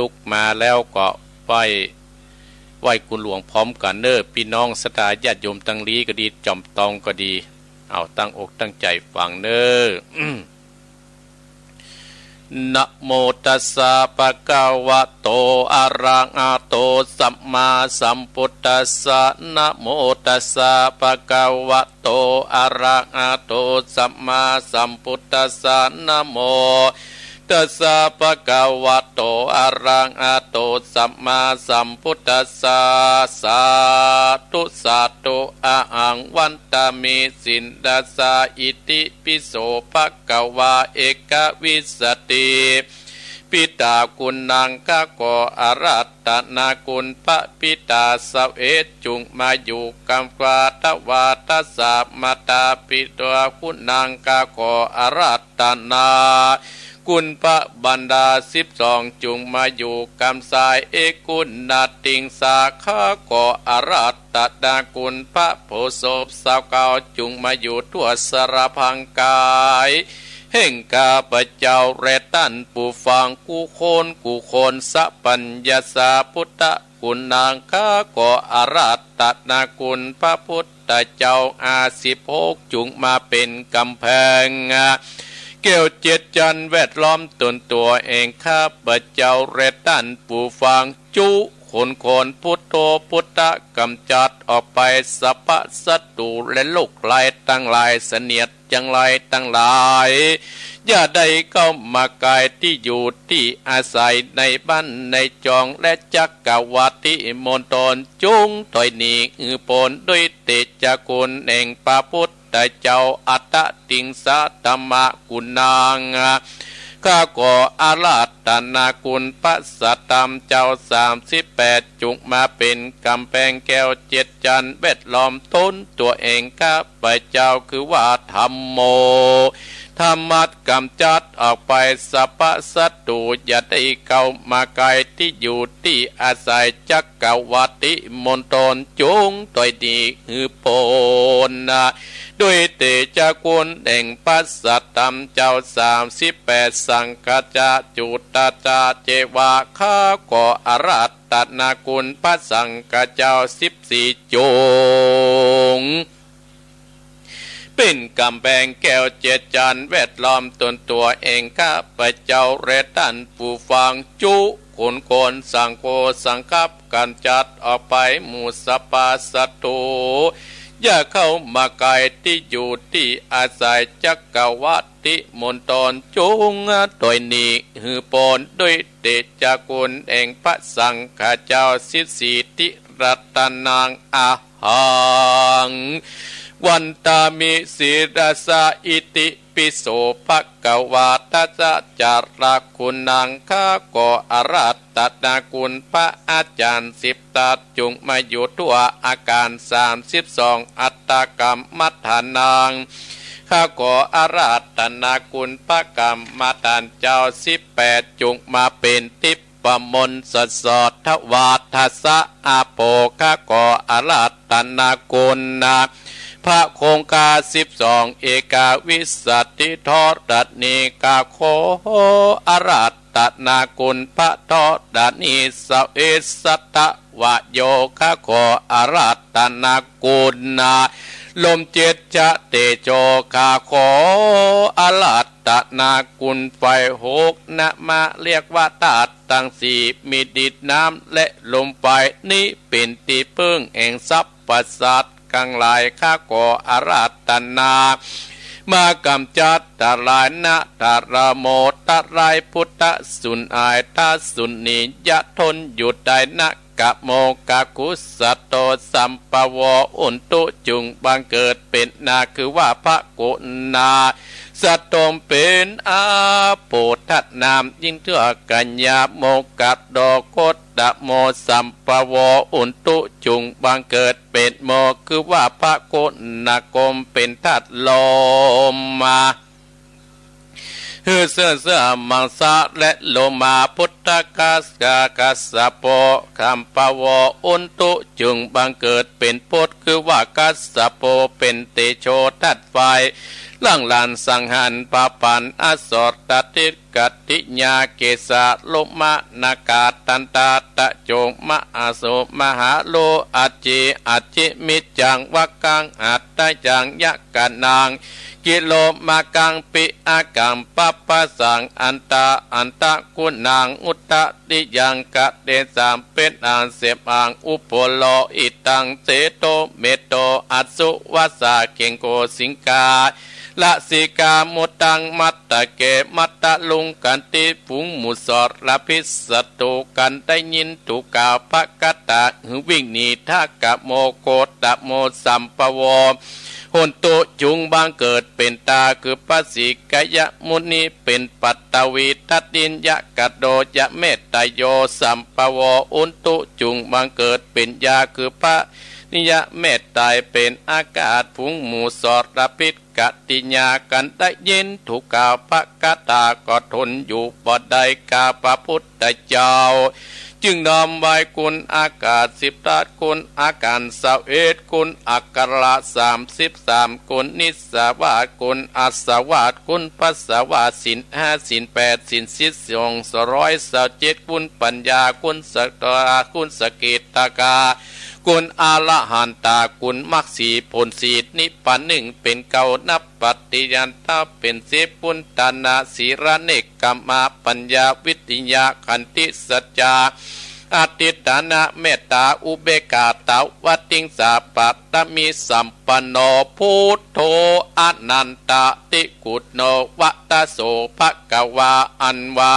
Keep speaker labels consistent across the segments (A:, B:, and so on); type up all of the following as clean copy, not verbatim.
A: ลุกมาแล้วก็ไหว้คุณหลวงพร้อมกันเนอพี่น้องศรัทธาญาติโยมตั้งลีก็ดีจอมตองก็ดีเอาตั้งอกตั้งใจฟังเนอ นะโมตัสสะภะคะวะโตอะระหะโตสัมมาสัมพุทธัสสะนะโมตัสสะภะคะวะโตอะระหะโตสัมมาสัมพุทธัสสะนะโมตัสสะภะคะวะโตอะระหะโตสัมมาสัมพุทธัสสะสาธุสาธุอะหังวันตามิสินดัสสะอิติปิโสภะคะวะเอกวิสติปิตาคุณนังกะโกอารัตตนาคุณพระปิตาสเวจุงมาอยู่กัมกวาตวาทัสสะมาตาปิตัวคุณนังกะโกอารัตตนาคุณพระบรรดา12จุงมาอยู่กำสายเอกุณนาติงสาขาโกอารัตตนาคุณพระโพโสปสาวเก่าจุงมาอยู่ทั่วสารพังกายแห่งกาพเจ้าแรตันผู้ฟังกูโคนสัพพัญญาสาพุทธคุณนางข้าก็อารัตตนาคุณพระพุทธเจ้า16จุงมาเป็นกำแพงเกี่ยวเจ็ดจันแวดล้อมตนตัวเองข้าพเจ้าแรตันผู้ฟังจุคนพุทโธพุทธกำจัดออกไปสัพพะศัตรูและโลกลายตั้งหลายเสนียดจังไรตั้งหลายอย่าได้เข้ามากายที่อยู่ที่อาศัยในบ้านในจองและจักกรวรรดิมณฑลจุงถอยหนีปนด้วยเตจคุณแห่งพระพุทธเจ้าอัตตติงสะธรรมกุณังข้าก็อาราธนาคุณพระสัตตมเจ้า38จุงมาเป็นกำแพงแก้วเจ็ดจันแวดล้อมต้นตัวเองข้าพเจ้าคือว่าธรรมโมธรรมัดกำจัดออกไปสัพพสัตตุอย่าได้เข้ามาไกลที่อยู่ที่อาศัยจักกรวรรดิมณฑลจงต่อยดีหือโปนด้วยเตจกุลแห่งพระสัตตมเจ้า38สังฆจาจุตจาเจวาข้าก็อาราธนาคุณพระสังฆเจ้า14จงเป็นกำแพงแก้วเจ็ดจันแวดล้อมตนตัวเองข้าพเจ้าเรตันผู้ฟังจุคนสังโฆสังคับกันจัดออกไปหมู่สปาสัตตุอย่าเข้ามาไกลที่อยู่ที่อาศัยจักกรวรรดิมณฑลจงโดยนี้หือปนด้วยเดชกุลแห่งพระสังฆเจ้า14ติรัตนังอาหังวันตามิศิรสาอิติปิโสภะคะวะตะจะจาระคุณนางข้าก็อาราธนาคุณพระอาจารย์10ตัดจุงมาอยู่ทั่วอาการ32อัตตกรรมมัฏฐานางข้าก็อาราธนาคุณพระกรรมฐานเจ้า18จุงมาเป็นทิพปมนสสดทวาทัสสะอาโปข้าก็อาราธนาคุณพระคงคา12เอกาวิสัตติทอดัตนิกาโคอาราธนาคุณพระทอดัตนิสเอสัตตะวะโยคะโคอาราธนาคุณลมเจตจะเตโจคาโคอาราธนาคุณไฟ6นะมาเรียกว่าธาตุทั้ง4มีดินน้ำและลมไฟนี้เป็นที่พึ่งแห่งทรัพย์ประสาทกังหลายข้าก็อาราธนามากำจัดตาลายนะตาระโมตะไรพุทธสุนอายตาสุนียะทนอยู่ได้นะกะโมกะกุสัตโตสัมปวะอุนตุจุงบังเกิดเป็นนาคือว่าพระกุณาสัตตมเป็นอาโปทัดนามยิ่งเถื่อกัญญาโมกัดดอกโคตะโมสัมปวะอุนตุจุงบังเกิดเป็นโมคือว่าพระกุณากรมเป็นทัดลมมาฮือเสื้อมังสะและโลมาพุทธกัสกากัสสะโปคัมปวะอุนตุจุงบังเกิดเป็นพุทธคือว่ากัสสะโปเป็นเตโชทัดไฟล่างลานสังหันปาปันอสอดตัดติก กติญาเกสาโลมะนากาตันตาตะโจงมะอาโสมหาโลอาจิอาจิมิจังวะกังอัตตะจังยะกะนางกิโลมากังปิอากังปัปปะสังอันตะกุนางอุตตะติยังกะเดสามเป็นอันเสพอังอุปโลอิตังเสโตเมโตอัสสุวาสาเกงโกสิงกาละสิกามุตังมัตตะเกมัตตะลุงกันติปุงมุสอดละพิสตุกันได้ยินตุกาภกตะหือวิ่งหนีทากะโมโกตะโมสัมปวหนตุจุงบางเกิดเป็นตาคือปัสสิกยะมุนีเป็นปัตตวีทัดดินยะกะโดยะเมตตโยสัมปวอุนตุจุงบางเกิดเป็นยาคือพระนิยะเมตตายเป็นอากาศพุงหมูสอดระพิษกติญากันได้ยินถูกกาภกตาก็ทนอยู่บ่ได้กาพระพุทธเจ้าจึงน้อมไว้คุณอากาศ18คุณอาการ21คุณอักขระ33คุณนิสสาวาสคุณอัสสาวาสคุณปัสสาวาสศีล5ศีล8ศีล127คุณปัญญาคุณสัตตาคุณสกิตากาคุณอาละหันตาคุณมักสีผลสีนิพพาน1เป็นเก่านับปฏิยันตาเป็นสิปุณตานาสีระเนกกรรมาปัญญาวิทยาขันติสัจจาอาติตานะเมตตาอุเบกาตาวัติงสาปัตตมิสัมปันโนพุทโธอนันตติกุณโนวัตโสภกวาอันวา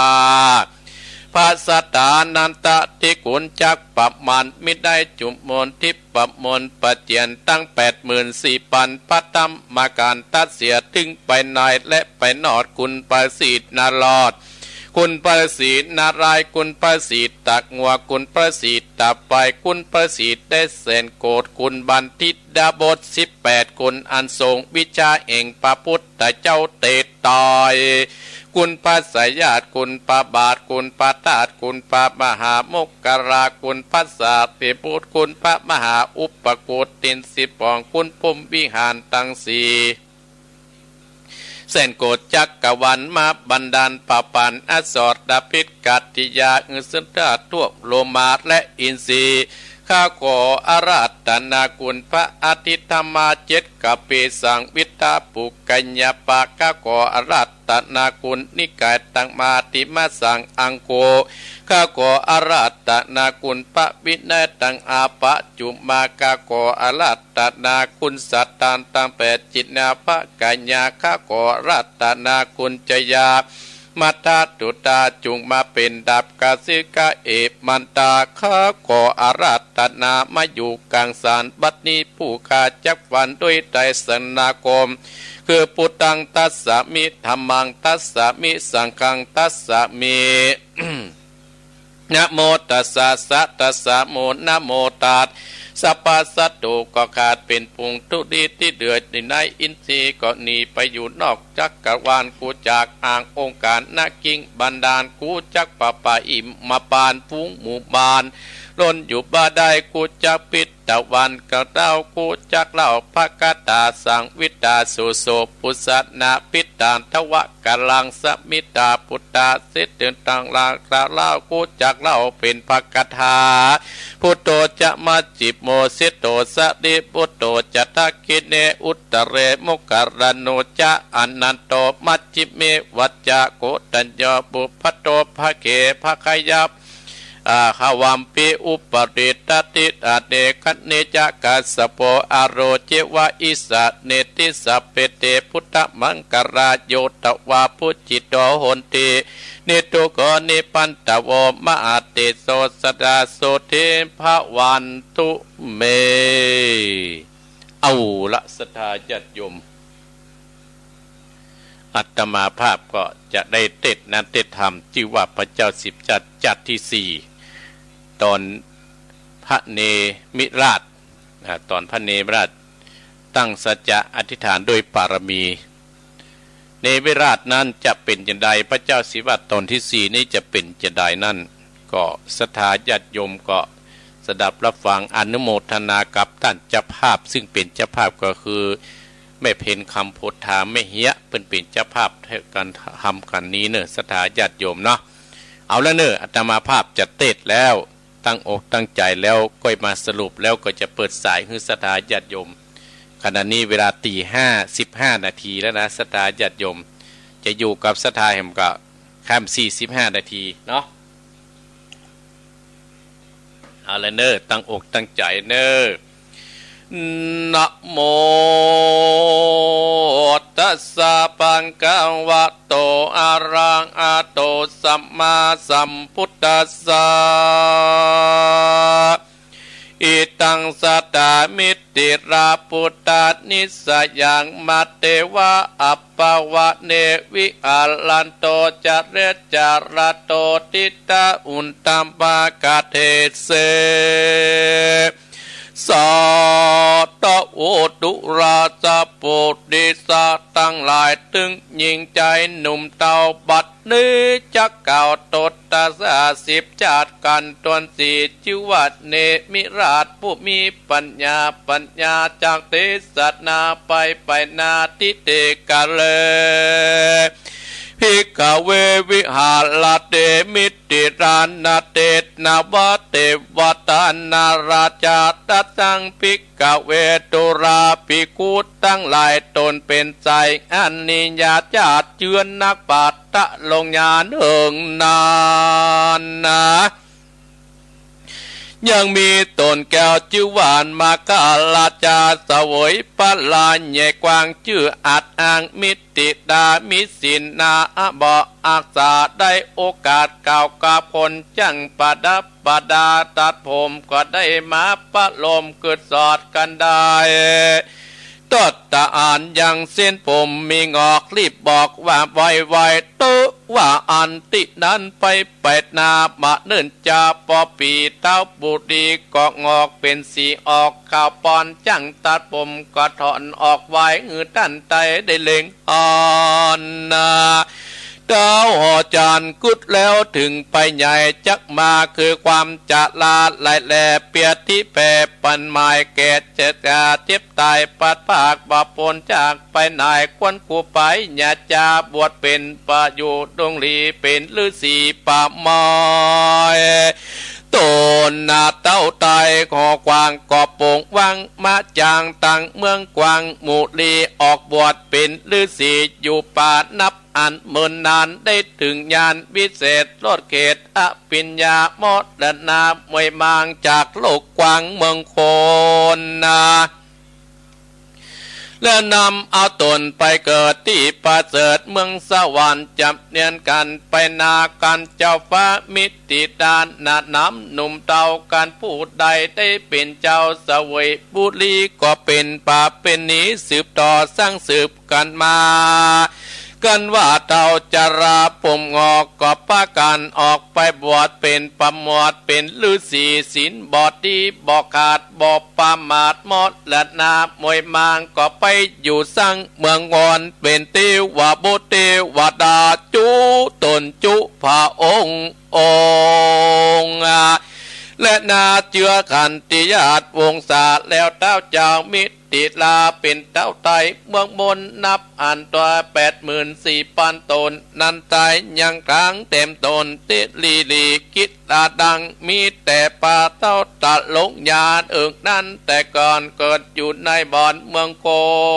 A: ภาสตานันตติกุลจักปมันมิได้จุมมนทิปมนปเจียนตั้ง84,000พัตตมมาการตัดเสียถึงไปในและไปนอดคุณประสิทธิ์นารอดคุณประสิทธิ์นารายคุณประสิทธิ์ตักงัวคุณประสิทธิ์ตับไปคุณประสิทธิ์ได้เสนโกดคุณบันทิดาบท18คุณอันทรงวิชาเองพระพุทธเจ้าเตตอยคุณพระสยาตคุณพระบาทคุณพระธาตุคุณพระมหาโมกขราคุณพระสาติพุทธคุณพระมหาอุปกุฏติน10ปองคุณพรหมวิหารตั้ง4เส้นโกดจักกวันมาบันดาลปปันอสอดดาพิษกัตติยาสุนทรทั่วโลมาและอินทรีข้าขออาราธนาคุณพระอาทิตธรรมา7กับปีสังวิตาปุกัญญาปะข้าขออาราธนาคุณนิกายตังมาติมาสังอังโกข้าขออาราธนาคุณพระวินัยตังอาปะจุมาข้าขออาราธนาคุณสัตตานตัง8จิตนาภกัญญาข้าขออาราธนาคุณจยามัตตาตุตาจุงมาเป็นดับกาสิกาเอมันตาข้าขออาราธนามาอยู่กลางสารบัดนี้ผู้ขาจักวันด้วยใจสนาคมคือปุตตังตัสสะมิธัมมังตัสสะมิสังฆังตัสสะมิ นะโมตัสสะสะตัสสะโมนะโมตัสสัพพสัตตุก็ขาดเป็นปุงทุดีที่เดือดในอินทรีย์ก็หนีไปอยู่นอกจักรวาลกูจากอ่างองค์การนักกิงบันดาลกูจักปะปะอิมมาปานฟุ้งหมู่บานล้นอยู่บ่ได้กูจักปิดตะวันกระเต้ากูจักเล่าภกตาสังวิตาสุโสปุสนาปิตานทวะกลังสมิตาปุตตาเสตเดินตังลางกระเล่ากูจักเล่าเป็นภกถาพุทโธจะมาจิบโมสิโตสดิพุทโธจะทักกิเนอุตเรมุกรโนจะอนันโตมัจจิเมวัจจะโกตัญญาบุพโตภะเกภะขยับขวัมปิอุปริตติตเดคันเนจักกัสโปอโรเจวะอิสะเนติสเปเตพุทธมังกราโยตวาพุจิตโตโหนตินิตุโกนิปันตโวมะอาเตโสสดาโสเทภวันตุเมเอาละศรัทธาญาติโยมอาตมาภาพก็จะได้เทศน์นั้นเทศธรรมที่ว่าพระเจ้าสิบจัดที่4ตอนพระเนมิราชตอนพระเนมิราชตั้งสัจจะอธิษฐานโดยปารมีเนมิราชนั้นจะเป็นจังใดพระเจ้าสิวัตตอนที่4นี้จะเป็นจังใดนั่นก็ศรัทธาญาติโยมก็สดับรับฟังอนุโมทนากับท่านเจ้าภาพซึ่งเป็นเจ้าภาพก็คือ ไม่เพ่นคำพุทธาไม่เหี้ยเป็นเจ้าภาพการทำกันนี้เนอะสถาญาติโยมเนาะเอาแล้วเนอะอาตมาภาพจะเตดแล้วตั้งอกตั้งใจแล้วก็มาสรุปแล้วก็จะเปิดสายให้สถาญาติโยมขณะนี้เวลา5:15 นาทีแล้วนะสถาญาติโยมจะอยู่กับสถาแห่งกับข้าม45 นาทีเนาะเอาละเนอะตั้งอกตั้งใจเนอะนะโมตัสสะภะคะวะโตอะระหะโตสัมมาสัมพุทธัสสะอิตังสัตตามิติราปุตตานิสยังมัตเตวะอัปปวะเนวิอาลันโตจเรจารโตติตาอุนตัมปะกะเทเสสัตตะโอตุราชปุริสะตั้งหลายตึงยิงใจหนุ่มเต่าบัดนี้จักเก่าตดตาสา10 จาดกันตวนสีจิวัดเนมิราชผู้มีปัญญาจากเทศนาไปนาทิเตกะเลภิกขเววิหารเตมิติรานาเตนาวเตวตานาราชาตัสังภิกขเวตุราภิกขุตั้งหลายตนเป็นใจอันนิยาจาเจือนนักปาตะลงญาณเอิงนานนะยังมีตนแก้วชื่อหวานมากาลาจาสวยปะลาใหญ่กว้างชื่ออัดอ่างมิติดามิสินนาบ่อักษาได้โอกาสกล่าวกับคนจังประดับประดาตัดผมก็ได้มาปะลมเกิดสอดกันได้ตดตาอ่านยังเส้นผมมีงอกรีบบอกว่าไวๆตุว่าอันตินั้นไปนามาเนิ่นจาปอปีเต้าบุรีก็งอกเป็นสีออกข่าวปอนจังตัดผมก็ถอนออกไว้หือตันไตได้เล็งอ่อนนาเต้าหอจานกุดแล้วถึงไปใหญ่จักมาคือความจะลาไหลแหลเปียที่แผ่ปันไม้แก่เจ็ดกาเจ็บตายปัดปากบาปนจากไปนายควนกูไปญาจาบวชเป็นประโยชน์ดงลีเป็นฤาษีป่าไม้ตนนาเต้าไตขอกวางกอบโป่งวังมาจางตังเมืองกวางหมู่ลีออกบวชเป็นฤาษีอยู่ป่านับอันเมินนานได้ถึงญาณวิเศษโลดเขตอภิญญามดดนามวยมางจากโลกกวางเมืองโคนนาและนำเอาตนไปเกิดที่ประเสริฐเมืองสวรรค์จำเนียนกันไปนากันเจ้าฟ้ามิติดานนาน้ำหนุ่มเต่ากันผู้ใดได้เป็นเจ้าเสวยบุรีก็เป็นป่าเป็นนี้สืบต่อสร้างสืบกันมากันว่าเต่าจาราผมงอกก็พากันออกไปบวชเป็นประมวดเป็นฤาษีศีลบอดดีบอกขาดบอกปามาดมดและนามวยมางก็ไปอยู่สร้างเมืองวอนเป็นเทวาบุเทวดาจุตนจุพระองค์และนาเจือขันติญาติวงศาแล้วเต้าเจ้ามิติลาเป็นเต้าไตเมืองบนนับอันตัว84,000 ตนนันไตยังกลางเต็มตนติลีกิตตาดังมีแต่ป่าเต้าตัดลงญาณเอิงนั้นแต่ก่อนเกิดอยู่ในบ่อนเมืองโค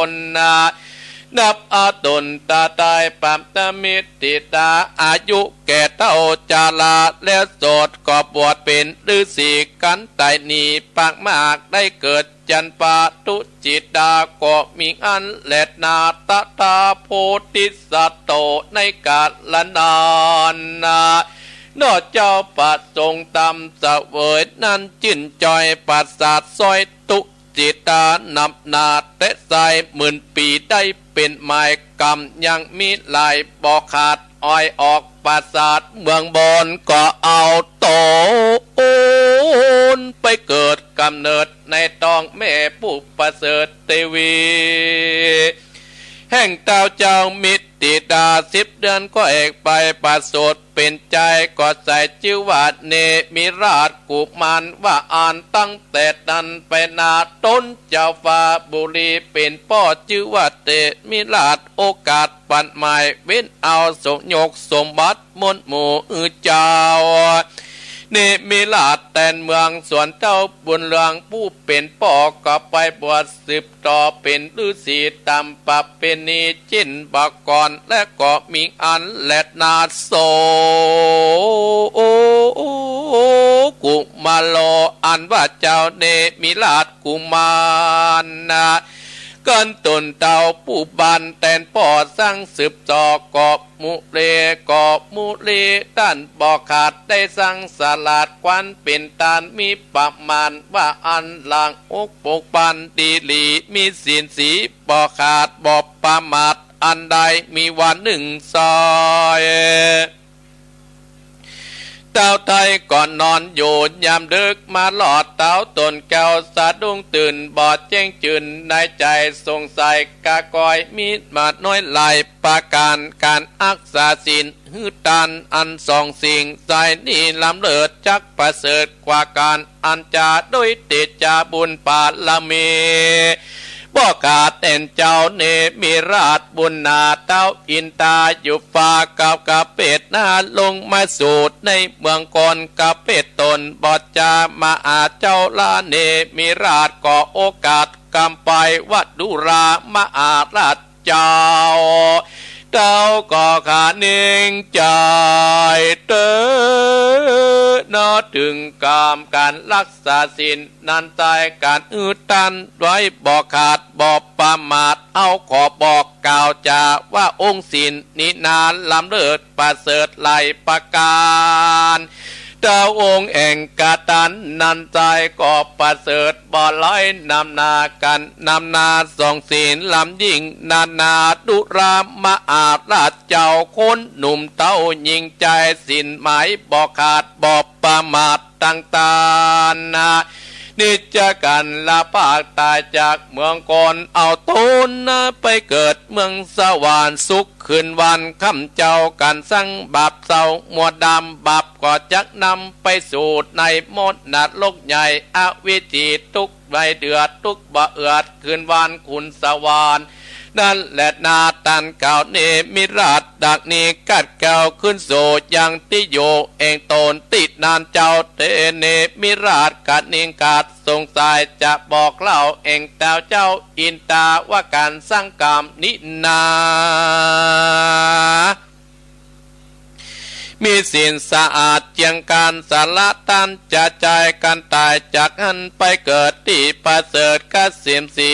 A: นนับอาตนตาตายปัมตมิติตาอายุแก่เท่าจาลาแล้วโสดก็บวชเป็นฤาษีกันไตนีปากมากได้เกิดจันปาตุจิตดาก็มีอันแลดนาตตาโพธิสัตโตในกาลนานนอเจ้าปัดทรงตำเสวยนั้นจิ้นจอยปัดสาดซอยตุจิตานำนาเตะใส่10,000 ปีได้เป็นหมายกรรมยังมีลายบอกขาดอ้อยออกปราสาทเมืองบนก็เอาโตนไปเกิดกำเนิดในตองแม่ผู้ประเสริฐเทวีแห่งเต้าเจ้ามิ ติดา10 เดือนก็เอกไปประสูติเป็นใจก็ใส่ชื่อว่าเนมิราชกุมารว่าอ่านตั้งแต่นั้นไปนาต้นเจ้าฟ้าบุรีเป็นพ่อชื่อว่าเตมิราชโอกาสปันหมายเว้นเอาสมยกสมบัติมนหมู่เจ้าเนมิราชแต่นเมืองส่วนเจ้าบุญเรืองผู้เป็นพ่อก็ไปบวชสืบต่อเป็นฤาษีตามประเพณีจินบากรและก็มีอันและนาโซกุมาโลอันว่าเจ้าเนมิราชกุมารนะกันตนเต่าผู้บันแต่นพ่อสร้างสืบต่อกอบมุเลกอบมุเลด้านบ่อขาดได้สร้างสลาดควันเป็นตานมีประมาณว่าอันหลังอกปกปันดีหลีมีศีลสีบ่อขาดบ่ประมาทอันใดมีวันหนึ่งซอยเต้าไทยก่อนนอนอยู่ยามดึกมาหลอดเต้าตนแก้วสะดุ้งตื่นบอดแจ้งจืนในใจสงสัยกากอยมีมาน้อยไหลประการการอักษาศีลหือตันอันสองสิ่งใจนี่ลำเลิศจักประเสริฐกว่าการอันจาด้วยเตจาบุญปาละเมบ่กาเต้นเจ้าเนมิราชบุญนาเต้าอินตาอยู่ฟ้ากับกะเป็ดนาลงมาสูดในเมืองกอนกะเป็ดตนบอดจามาอาเจ้าลาเนมิราชก่อโอกาสกำไปวัดดุรามาอาราชเจ้าเต้าก็ขาเน่งใจเตอนอถึงกามการรักษาศีลนันใจการตันไว้บอกขาดบอกประมาทเอาขอบอกกล่าวจาว่าองค์ศีลนินานล้ำเลิศประเสริฐไหลประการเจ้าองค์แห่งกาตันนันใจก็ประเสริฐบ่ลอยนำนากันนำนาสองศีลลำยิ่งนานาดุรามอาราชเจ้าคนหนุ่มเต้ายิงใจสินหมายบ่ขาดบ่ประมาทต่างๆนะนิจกันละภาคตายจากเมืองก่อนเอาตนไปเกิดเมืองสวรรค์สุขคืนวันคำเจ้ากันสั่งบาปเศร้ามัวดำบาปก็จักนำไปสู่ในมดนัดโลกใหญ่อวิจิทุกใบเดือดทุกบ่เอือดคืนวันคุณสวรรค์นั่นแหละนาตันเก่าเนมิราชดักนี้กัดเก่าขึ้นโสยังติโยเองตนติดนานเจ้าเตเนมิราชกัดนิงกาดสงสัยจะบอกเล่าเองแต่เจ้าอินตาว่าการสร้างกรรมนินามีศีลสะอาดเจียงการสาระตันจะใจกันตายจากหันไปเกิดที่ประเสริฐกเสียมสี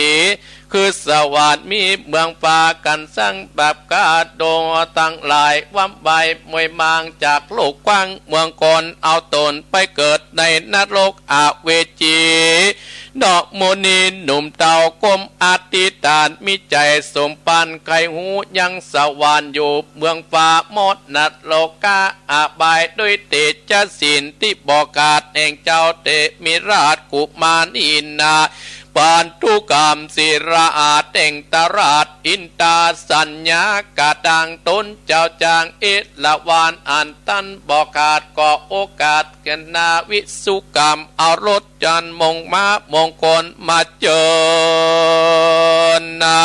A: คือสวัสดิ์มีเมืองป่ากันสร้างแบบกาโดงตั้งหลายวัมใบมวยมางจากโลกกว้างเมืองก่อนเอาตนไปเกิดในนรกอเวจีดอกโมนีหนุ่มเต่ากลมอธิษฐานมีใจสมปันไขหูยังสวรรค์อยู่เมืองฟ้ามดนัดโลกาอาบายด้วยเตจศีลที่บอกกาศแห่งเจ้าเตมิราชกุมารอินนาปานทุกรรมศิราอาเต่งตราชอินตาสัญญากาดังตนเจ้าจางเอละวานอันตันบอกขาดก่อโอกาสกันนาวิสุกรรมเอารถจันมงม้ามงคลมาเจอนา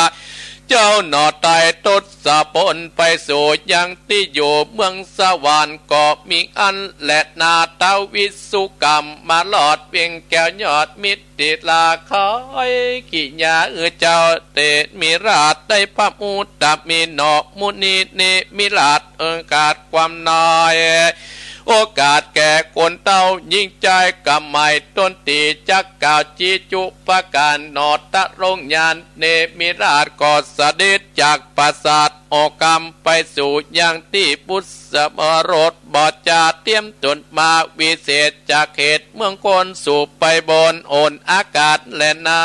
A: เจ้าหนอไตตดสะปนไปสู่ยังที่อยู่เมืองสวรรค์ก็มีอันและนาเต้าวิสุกรรมมาหลอดเวียงแก้วยอดมิตรติลาคอยกิญาเจ้าเตมิราชได้พระมุตตมีหนอมุนีเนมิราชกาดความน้อยโอกาสแก่คนเต้ายิ่งใจกำไม่ต้นตีจักกล่าวจีจุประการนอตะรงยานเนมิราชก็เสด็จจากปราสาทออกกรรมไปสู่ยังที่พุทธมรดบอดจาเตรียมตนมาวิเศษจากเขตเมืองคนสู่ไปบนโอนอากาศและนา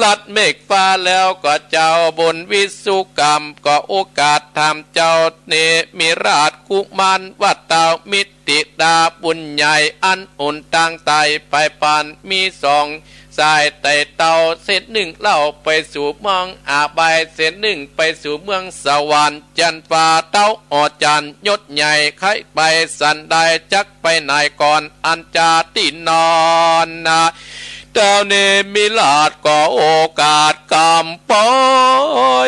A: ลัดเมฆฟ้าแล้วก็เจ้าบนวิสุกรรมก็โอกาสทำเจ้าเนมิราชกุมารวัดเต่ามิติดาบุญใหญ่อันอุ่นตั้งไตไปปานมีสองสายไต่เต่าเส้นหนึ่งเล่าไปสู่เมืองอาบายเส้นหนึ่งไปสู่เมืองสวรรค์จันฟ้าเต้าออจันยศใหญ่ไข่ไปสันได้จักไปไหนก่อนอันจาตินอนนะเจ้าเนมิราชก็โอกาสกำปอ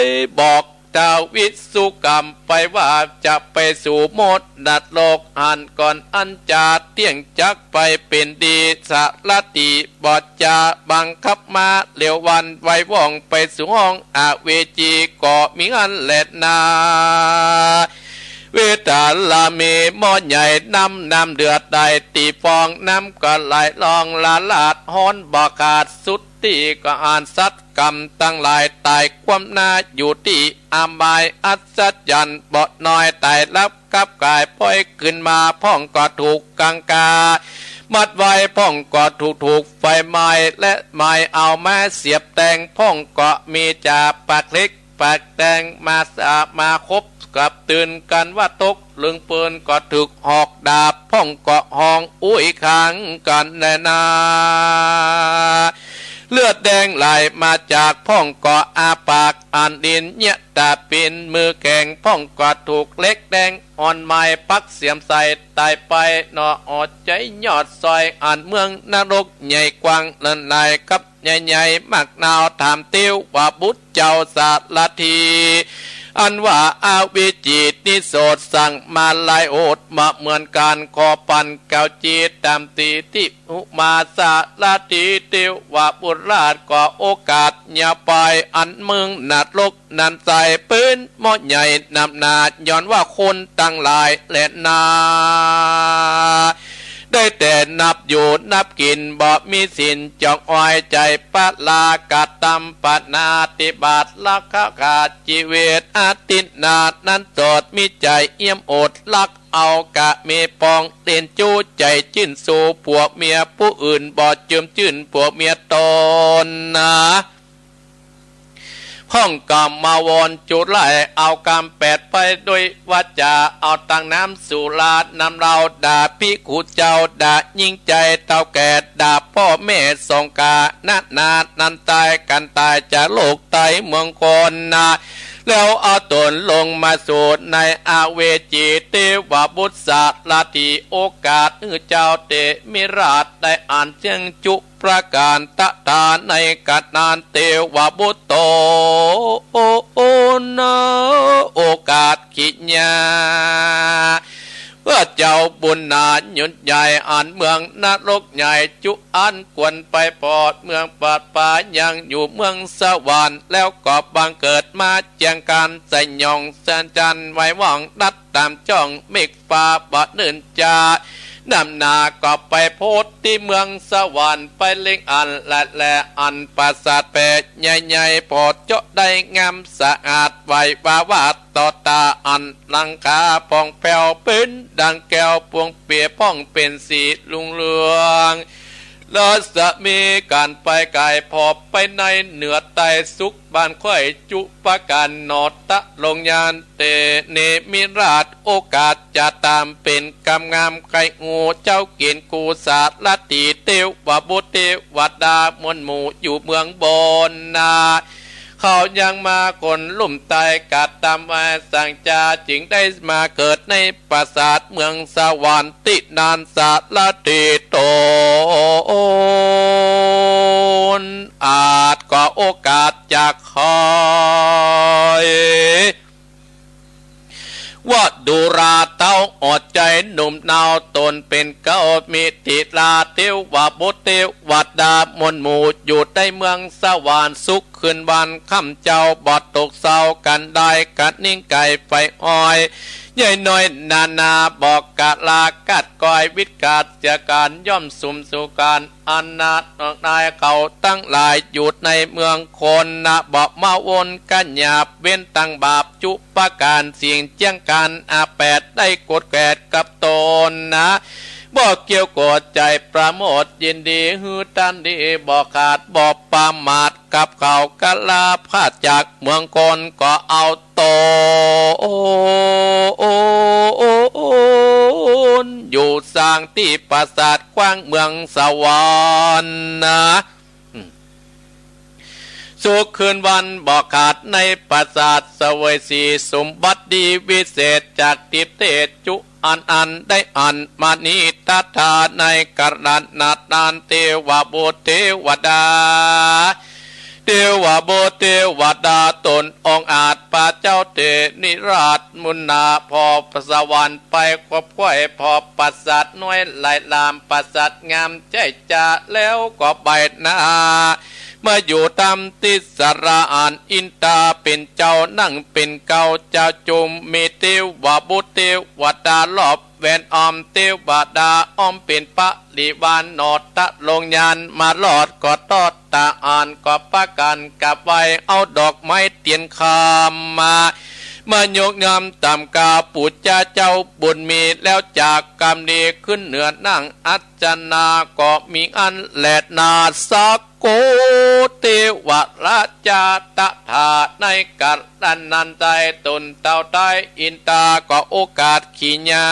A: ยบอกเจ้าวิสุกรรมไปว่าจะไปสู่โมดดัดโลกหันก่อนอันจาเที่ยงจักไปเป็นดีสารติบอดจาบังคับมาเหลียววันไว้ว่องไปสู่ห้องอเวจีก็มีอันแหลนาเวทาลาเมหม้อใหญ่น้ำเดือดได้ตีฟองน้ำก็ไหลลองละลาดฮ้อนบ่ขาดสุดที่ก็อ่านสัตกรรมตั้งหลายตายความนาอยู่ที่อามายอัศจรรย์บ่น้อยตายรับกับกายปล่อยขึ้นมาพ่องก็ถูกกังกามัดไว้พ่องก็ถูกไฟไหม้และไม้เอาแม่เสียบแตงพ่องก็มีจ่าปากเล็กปากแตงมาสามาคบกับตื่นกันว่าตกเลืองปืนก็ถึกหอกดาบพ่องก็ห้องอุ้ยขังกันแน่นาเลือดแดงไหลมาจากพ่องเกาะอาปากอ่านดินเนี่ยตาปินมือแข็งพ่องเกาะถูกเล็กแดงอ่อนไม้ปักเสียมใส่ตายไปนออดใจยอดซอยอ่านเมืองนรกใหญ่กว้างเลินลายกับใหญ่ๆมากนาวถามติ้วว่าบุตรเจ้าสาลทีอันว่าอาวิจิตนิโสดสั่งมาลายโอดมาเหมือนการคอปันเกาจีตามตีที่อุมาสาลาตีเตียวว่าบุราชก็โอกาสอย่าไปอันเมืองนัดลกนันใส่ปืนหม้อใหญ่นำนาย้อนว่าคนตั้งหลายและนาได้แต่นับอยู่นับกินบ่มีสินจอกอ้อยใจปะลากาตำปนาติบาตลักขาดชีเวตอาตินานั้นโสดมีใจเอี่ยมโอดลักเอากะเมปองเต้นจู้ใจจิ้นสู่ผัวเมียผู้อื่นบ่เจิมจื่นผัวเมียตนนะห้องกรรมมาวอนจุดไล่เอากรรมแปดไปโดยวาจาเอาตังน้ำสุรานำเราด่าพิขุเจ้าด่ายิ่งใจเต่าแก่ด่าพ่อแม่สองกานานันตายกันตายจากโลกไตเมืองคนนาแล้วเอาตนลงมาสู่ในอาเวจีเทวบุตรสาลาติโอกาสเจ้าเตมิราชได้อ่านเชียงจุประการตะตาในกัดนานเทวบุตรโตโอนาโอกาสขิญาเพื่อเจ้าบุญนาหยุดใหญ่อ่านเมืองนรกใหญ่จุอันกวนไปปอดเมืองปาดป่ายังอยู่เมืองสวรรค์แล้วก็บังเกิดมาเจียงการใส่ยองแสนจันไว้ว่องดัดตามจ้องเมฆฟ้าบะเนินจานำนาก็ไปโพสที่เมืองสวรรค์ไปเล็งอันและอันปราสาทแปดใหญ่ๆพอเจาะได้งามสะอาดไว้วาดต่อตาอันลังคาพองแผ่วปืนดังแก้วพวงเปียพ่องเป็นสีลุงเรืองแล้วจะมีการไปไกลพอไปในเหนือใต้สุขบ้านค่อยจุปการนอตะลงยานเตเนมิราชโอกาสจะตามเป็นกำงามไก่งูเจ้าเกียนกูสาลติเตววบุเตวัดดามนหมู่อยู่เมืองบนนาเขายังมาคนลุ่มตายกัดตามมาสั่งจาจึงได้มาเกิดในปราสาทเมืองสวรรค์ตินานสาลติโตนอาจก็โอกาสจากคอยว่าดูราเต้าอดใจหนุ่มนาวตนเป็นเก้ามิติลาเทวบุตรเทวัดดามนหมู่อยู่ในเมืองสวรรค์สุขคืนวันค่ำเจ้าบอดตกเศร้ากันได้กัดนิ่งไก่ไฟอ้อยใหญ่น้อยนาบอกกะลากัดกอยวิทย์กาดจากการย่อมสุ่มสู่การอันนาดนายเขาตั้งหลายอยู่ในเมืองคนนะบอกมาวนกันหยาบเว้นตั้งบาปจุปการเสียงเจียงการอาแปดได้กดแกดกับตนนะ บ่เกี่ยวกดใจประโมทยินดีฮือตันดีบ่ขาดบ่ประมาทกับเขากะลาพาจากเมืองกนก็เอาโตอยู่สร้างที่ปราสาทกว้างเมืองสวรรค์นะสุขคืนวันบ่ขาดในปราสาทเสวยสีสมบัติดีวิเศษจากทิพเทศจุอันได้อันมานิตาธาในกรณนาตานเทวบุตรเทวดาเทวบุตรเทวดาตนองอาจพระเจ้าเทนิราชมุนนาพอประสวรรค์ไปควบควายพอปราสาทน้อยไหลลามปราสาทงามใจจ่าแล้วก็ใบหน้าเมื่ออยู่ตามติสระอานอินตาเป็นเจ้านั่งเป็นเก่าเจ้าจุมมีเทวบุตรเทวดาลอบแวนออมเทวดาอ้อมเป็นปะลิวานนอตะลงยานมาลอดก็ตอดตาอ่านก็ปะกันกับไว้เอาดอกไม้เตียนคามมาเมื่อยกยำตามกาปุจจาเจ้าบุญมีแล้วจากกรรมดีขึ้นเหนือนั่งอัจจนาก็มีอันแหลดนาสักโกเทวราชาตถาในกัดดันนันใจตนเต่าใต้อินตาก็โอกาสขีญา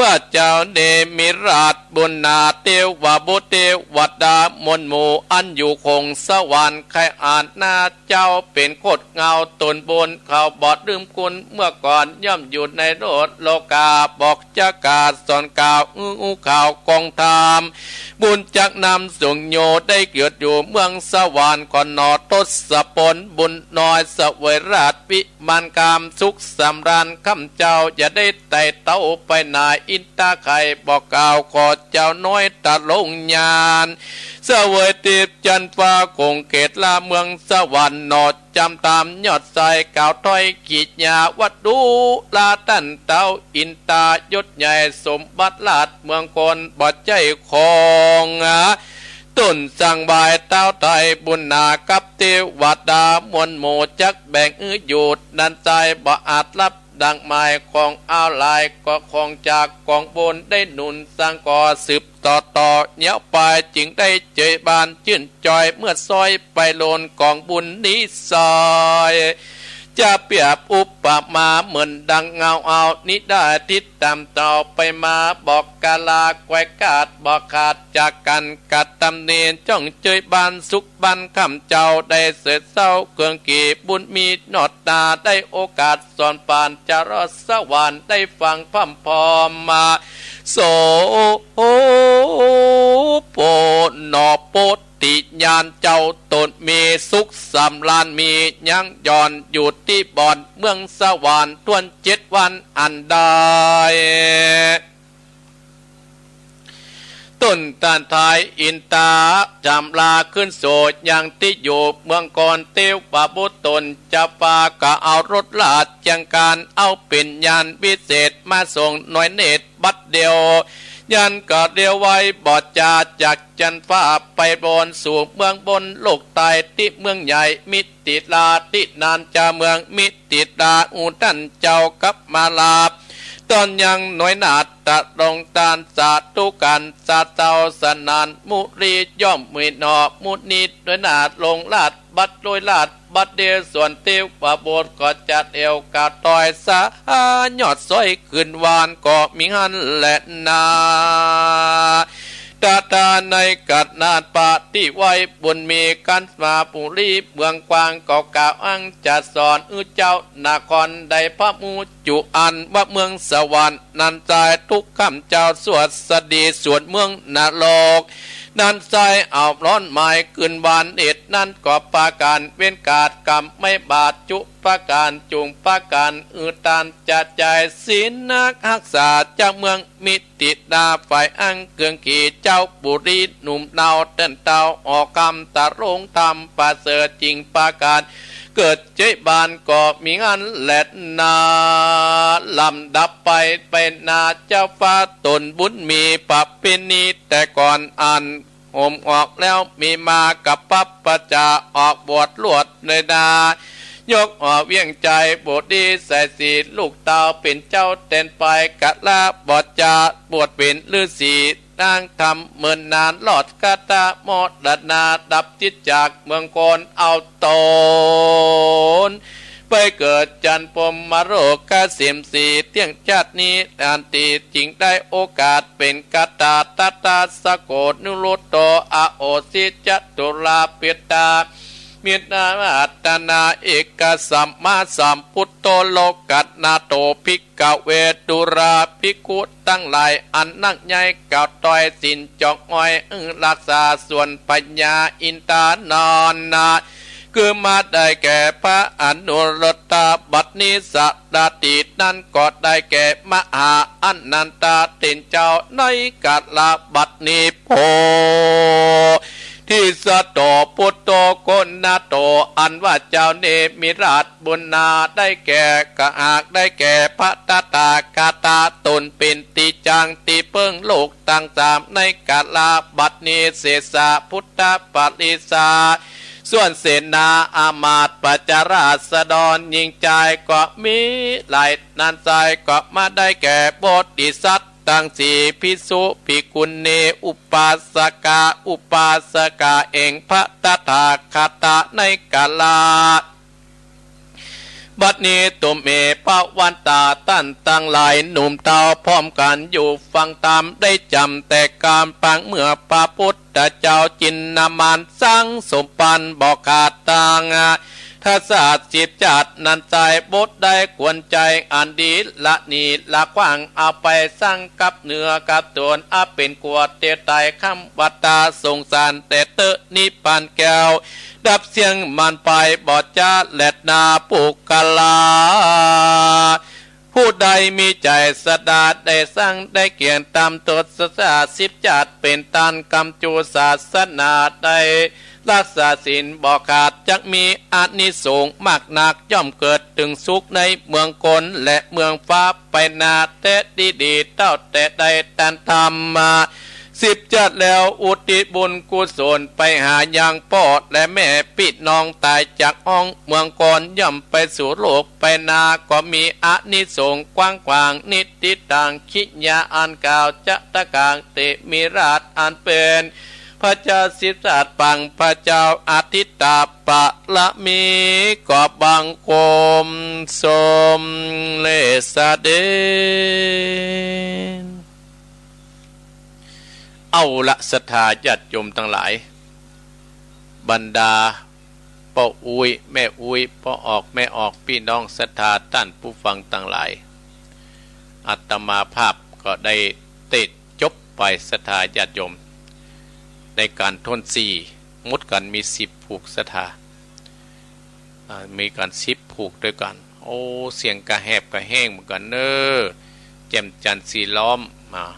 A: ว่าเจ้าเดมิราชบุญนาเทวบุตรเทวดามนหมู่อันอยู่คงสวรรค์ใครอ่านหน้าเจ้าเป็นโคตรเงาตนบนเขาบอดลืมคุณเมื่อก่อนย่อมอยู่ในโลดโลกาบอกจะกาสอนกล่าวข่าวกองธรรมบุญจักนำส่งโยได้เกิดอยู่เมืองสวรรค์ก่อนนอทศพลบุญน้อยเสวยราชวิมานกามสุขสำราญคำเจ้าอย่าได้ไต่เต้าไปนายอินตาไข่บอกกล่าวขอเจ้าน้อยตะลงยานเสวยติบจันฟ้าคงเกตลาเมืองสวรรค์นอดจำตามยอดใสกล่าวถ้อยขีดยาวัดดูลาตันเต้าอินตายศใหญ่สมบัติลาดเมืองคนบ่ใจคองต้นสั่งบายเต้าไทยบุญนากับเทวดามวลโมจักแบ่งหยุดนันใจบ่อาจรับดังหมายของเอาลายก็คงจากกองบนได้หนุนสร้างก่อสืบต่อเนี้ยไปจึงได้เจยบานชื่นจอยเมื่อซอยไปโลนกองบุญนี้ซอยจะเปรียบอุปมาเหมือนดังเงาเอานิดาทิศตามต่อไปมาบอกกาลาแควกาดบอกขาดจากกันกัดตำเนียนจ้องเจยบานสุขบันคำเจ้าได้เสด็จเศร้าเครื่องกีบุญมีนอดตาได้โอกาสสอนปานจะรอดสวรรค์ได้ฟังพร่ำพอมมาโสโปนอโปติญาณเจ้าตนมีสุขสำราญมียังย่อนอยู่ที่บ่อนเมืองสวรรค์ทวน7 วันอันใดต้นตานทายอินตาจำลาขึ้นโสดยังที่อยู่เมืองก่อนเทวบุตรตนจะปากะเอารถลาดจังการเอาเป็นยานพิเศษมาส่งหน่วยเนตรบัดเดียวยันก็เดียวไว้บอดจาจากจันฟ้าไปบนสู่เมืองบนโลกใต้ที่เมืองใหญ่มิติลาที่นานจะเมืองมิติลาอุตันเจ้ากับมาลาตอนยังหน่วยนาฏตะลงตานสาธุกันสาเตาสนานมุรีย่อมมือนอมุนิดหน่วยนาฏลงลาดบัดโดยลาดบัดเดียวส่วนเตียวปะโบดก็จัดเอวกาตอยสายอดส้อยขึ้นวานก็มีหันและนาตาตาในกัดนาดปาที่ไว้บุญมีกันมาปุรีเมืองกวางก็กล่าวอังจะสอนเจ้านาครได้พระมูจุอันว่าเมืองสวรรค์นันใจทุกคำเจ้าสวดสดีสวดเมืองนรกนั่นใจเอาร้อนหมายขึ้นบานเอ็ดนั่นก็ปาการเว้นกาดกรรมไม่บาดจุปาการจุงปาการตานจัดใจศีลนักรักษาจากเมืองมิติดาฝ่ายอังเกืองขีเจ้าบุรีหนุ่มเนาเต้นเตาออกกรรมตะรงธรรมประเสริฐจริงปาการเกิดเจ๊บานก็มีงานแหลดนาลำดับไปเป็นนาเจ้าฟ้าตนบุญมีปับเป็นนี้แต่ก่อนอ่านห่มออกแล้วมีมากับปับประจาออกบวชลวดเลยดา ยกออกเวียงใจบทดีใส่สีลูกเต่าเป็นเจ้าเต้นไปกะลาบอดจาบวชเป็นฤาษีนางทำเหมือนนานหลอดกาตาหมดดัดนาดับจิตจากเมืองโกนเอาตนไปเกิดจันปมมโรกาเสียมสีเตียงจัดนี้อันตีจริงได้โอกาสเป็นกาตาตาตาสะโกดนุรุตโตอาโอสิจัตุลาเปียตาเมียนาอัตนาเอกสัมมาสัมพุทโธโลกัตนาโตภิกขเวตุราภิกขุตั้งหลายอันนักใหญ่เก่าต้อยสินจอกอ้อยรักษาส่วนปัญญาอินตานอนนาคือมาได้แก่พระอนุรุตตาบัดนี้สัตตตินั้นก็ได้แก่มหาอนันตาตินเจ้าในกาลบัดนี้โพที่สะโตพุทโตโกนาโตอันว่าเจ้าเนมิราชบุญนาได้แก่กะหากได้แก่พระตตากาตาตนเป็นติจังติเปิงโลกตั้งสามในกาลบัดนี้เสสะพุทธปริสาส่วนเสนาอามาตย์ปัจจาราษฎรยิงใจก็มีหลายนันใจก็มาได้แก่โพธิสัตว์ตั้งสี่ภิกษุภิกขุณีอุปาสกาอุปาสกาเองพระตถาคตในกาลาบัดนี้ตุมเอปะวันตาตั้นตั้งหลายหนุ่มเตาพร้อมกันอยู่ฟังตามได้จำแต่การปังเมื่อพระพุทธเจ้าจินนามานสร้างสมปันบอกขาดต่างถ้าศาสตร์จิตจัดนันใจบทได้ควรใจอันดีละนีละกว้างเอาไปสร้างกับเนื้อกับตัวอาเป็นกวดเตไตคำวัตตาสงสารแต่เตอนิพานแก้วดับเสียงมันไปบอดจ้าแลดนาปุกกลาผู้ใดมีใจสดาดได้สร้างได้เกียรติตามตดศาสนาสิบจัดเป็นตานกำจูศาสนาได้รักษาศีลบอกขาดจักมีอานิสงส์มากนักย่อมเกิดถึงสุขในเมืองกลและเมืองฟ้าไปนาแต่ดีเต้าแต่ใดตันธรรมมาสิบจัดแล้วอุทิศบุญกุศลไปหาอย่างพ่อและแม่ปิดน้องตายจากห้องเมืองกลย่อมไปสู่โลกไปนาก็มีอานิสงส์กว้างกวางนิดติต่างคิญาอันกล่าวจะตะกางเตมีราชอันเป็นพระเจ้าสิทธัตถ์ปังพระเจ้าอาทิตตาปะละมีก็บังคมสมเลสเดนเอาละศรัทธาญาติโยมทั้งหลายบรรดาพ่ออุ้ยแม่อุ้ยพ่อออกแม่ออกพี่น้องศรัทธาท่านผู้ฟังทั้งหลายอาตมาภาพก็ได้ติดจบไปศรัทธาญาติโยมในการทนสี่มุดกันมี10ผูกศรัทธามีการ10ผูกด้วยกันโอ้เสียงกระแหบกระแห้งเหมือนกันเนอแจ่มจันทร์สีล้อม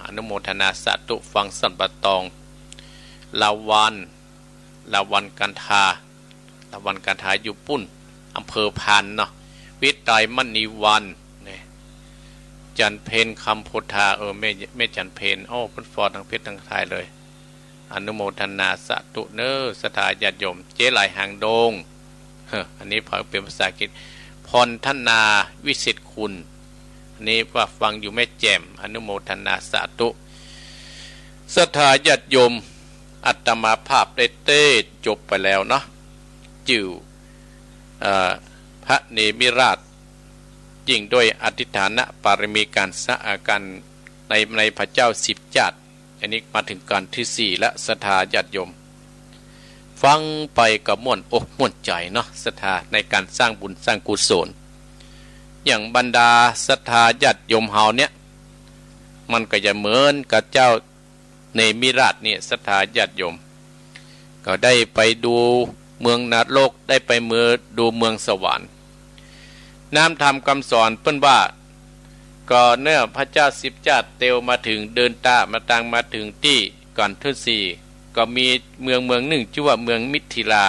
A: อนุโมทนาสาธุฟังสันปะตองลาวันกันทาอยู่ปุ้นอำเภอพานเนาะวิไตรมณีวันเนี่ยจันเพนคำโพธาแม่จันเพนโอ้เพิ่นฟอร์ทั้งเพชรทั้งไทยเลยอนุโมทนาสาธุเนอสถาญาติโยมเจ๊หลายหางโดงอันนี้พอเป็นภาษาอังกฤษพรธนาวิสิทธิ์คุณนี่ว่าฟังอยู่แม่แจ่มอนุโมทนาสาธุศรัทธาญาติโยมอัตมาภาพได้เต้จบไปแล้วเนาะจิวพระเนมิราชยิ่งด้วยอธิษฐานปารมีการสะอากันในพระเจ้า10จัดอันนี้มาถึงการที่4และศรัทธาญาติโยมฟังไปกับม่วนอกม่วนใจเนาะศรัทธาในการสร้างบุญสร้างกุศลอย่างบรรดาศรัทธาญาติโยมเฮาเนี่ยมันก็จะเหมือนกับเจ้าเนมิราชเนี่ยศรัทธาญาติโยมก็ได้ไปดูเมืองนรกได้ไปดูเมืองสวรรค์น้ำธรรมคำสอนเพิ่นว่าก็เนื่อพระเจ้า10จัดเตวมาถึงเดินตามาตังมาถึงที่ก่อนที่4ก็มีเมืองหนึ่งชื่อว่าเมืองมิถิลา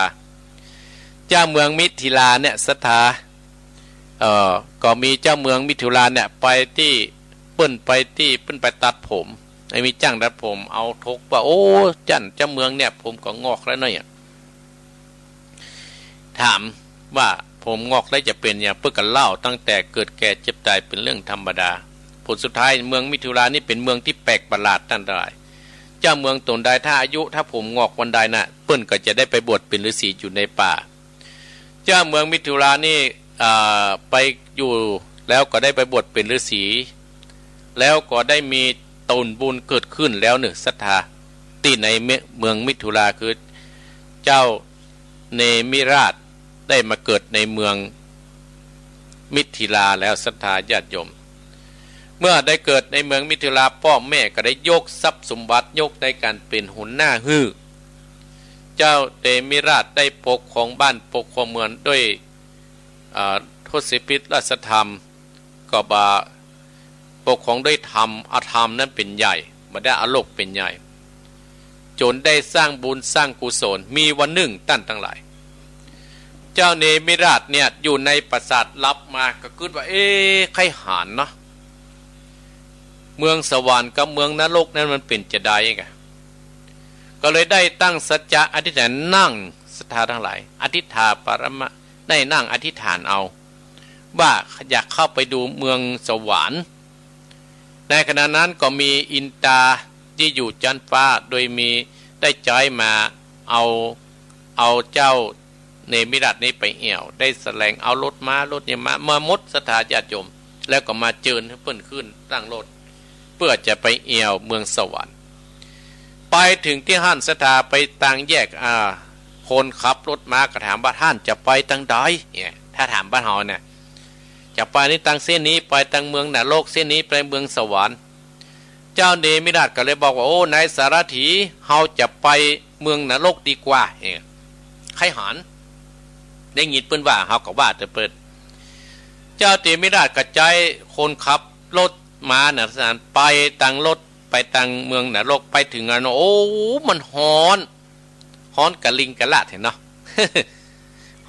A: เจ้าเมืองมิถิลาเนี่ยศรัทธาก็มีเจ้าเมืองมิถิลาเนี่ยไปที่เปิ้นไปตัดผมไอ้มีจ้างตัดผมเอาทกว่าโอ้เจ้าเมืองเนี่ยผมก็งอกแล้วเนาะถามว่าพ ผมงอกแล้วจะเป็นอย่างเพื่อกันเล่าตั้งแต่เกิดแก่เจ็บตายเป็นเรื่องธรรมดาผลสุดท้ายเมืองมิถุรานี่เป็นเมืองที่แปลกประหลาดนั่นได้เจ้าเมืองตนใดถ้าอายุถ้าผมงอกวันใดน่ะเปิ้นก็จะได้ไปบวชเป็นฤาษีอยู่ในป่าเจ้าเมืองมิถุรานี่ไปอยู่แล้วก็ได้ไปบวชเป็นฤาษีแล้วก็ได้มีตนบุญเกิดขึ้นแล้วหนึ่งศรัทธาที่ในเมืองมิถุราคือเจ้าเนมิราชได้มาเกิดในเมืองมิถิลาแล้วศรัทธาญาติโยมเมื่อได้เกิดในเมืองมิถิลาพ่อแม่ก็ได้ยกทรัพย์สมบัติยกในการเป็นหุนหน้าฮือเจ้าเนมิราชได้ปกของบ้านปกของเมืองด้วยทศพิธราชธรรมก็บาปกของด้วยธรรมอธรรมนั้นเป็นใหญ่มาได้อโลกเป็นใหญ่จนได้สร้างบุญสร้างกุศลมีวันหนึ่งตั้นทั้งหลายเจ้าเนมิราชเนี่ยอยู่ในปราสาทลับมาก็คิดว่าใครหานเนาะเมืองสวรรค์กับเมืองนรกนั้นมันเป็นจะได้ไงก็เลยได้ตั้งสัจจะอธิษฐานนั่งศรัทธาทั้งหลายอธิษฐานปรมะได้นั่งอธิษฐานเอาว่าอยากเข้าไปดูเมืองสวรรค์ในขณะนั้นก็มีอินตาที่อยู่จันฟ้าโดยมีได้ใจมาเอาเจ้าเนมิราชนี้ไปเอี่ยวได้แสดงเอารถม้ารถเนี่ยมามดสถาญาติโยมแล้วก็มาเจิญให้เพิ่นขึ้นตั้งรถเพื่อจะไปเอี่ยวเมืองสวรรค์ไปถึงที่ห้านสถาไปต่างแยกคนขับรถม้าก็ถามว่าท่านจะไปทางใดเนี่ยถ้าถามบ้านเฮาเนี่ยจะไปนี่ทางเส้นนี้ไปทางเมืองนรกเส้นนี้ไปเมืองสวรรค์เจ้าเนมิราชก็เลยบอกว่าโอ้นายสารถีเฮาจะไปเมืองนรกดีกว่าใครหานได้ยินเปิ้นว่าเฮาก็ว่าแต่เปิ้นเจ้าเนมิราชกระจายคนขับรถมาน่ะสถานไปทางรถไปทางเมืองนรกไปถึงโอ้มันฮ้อนกะลิงกะลาดเห็นเนาะ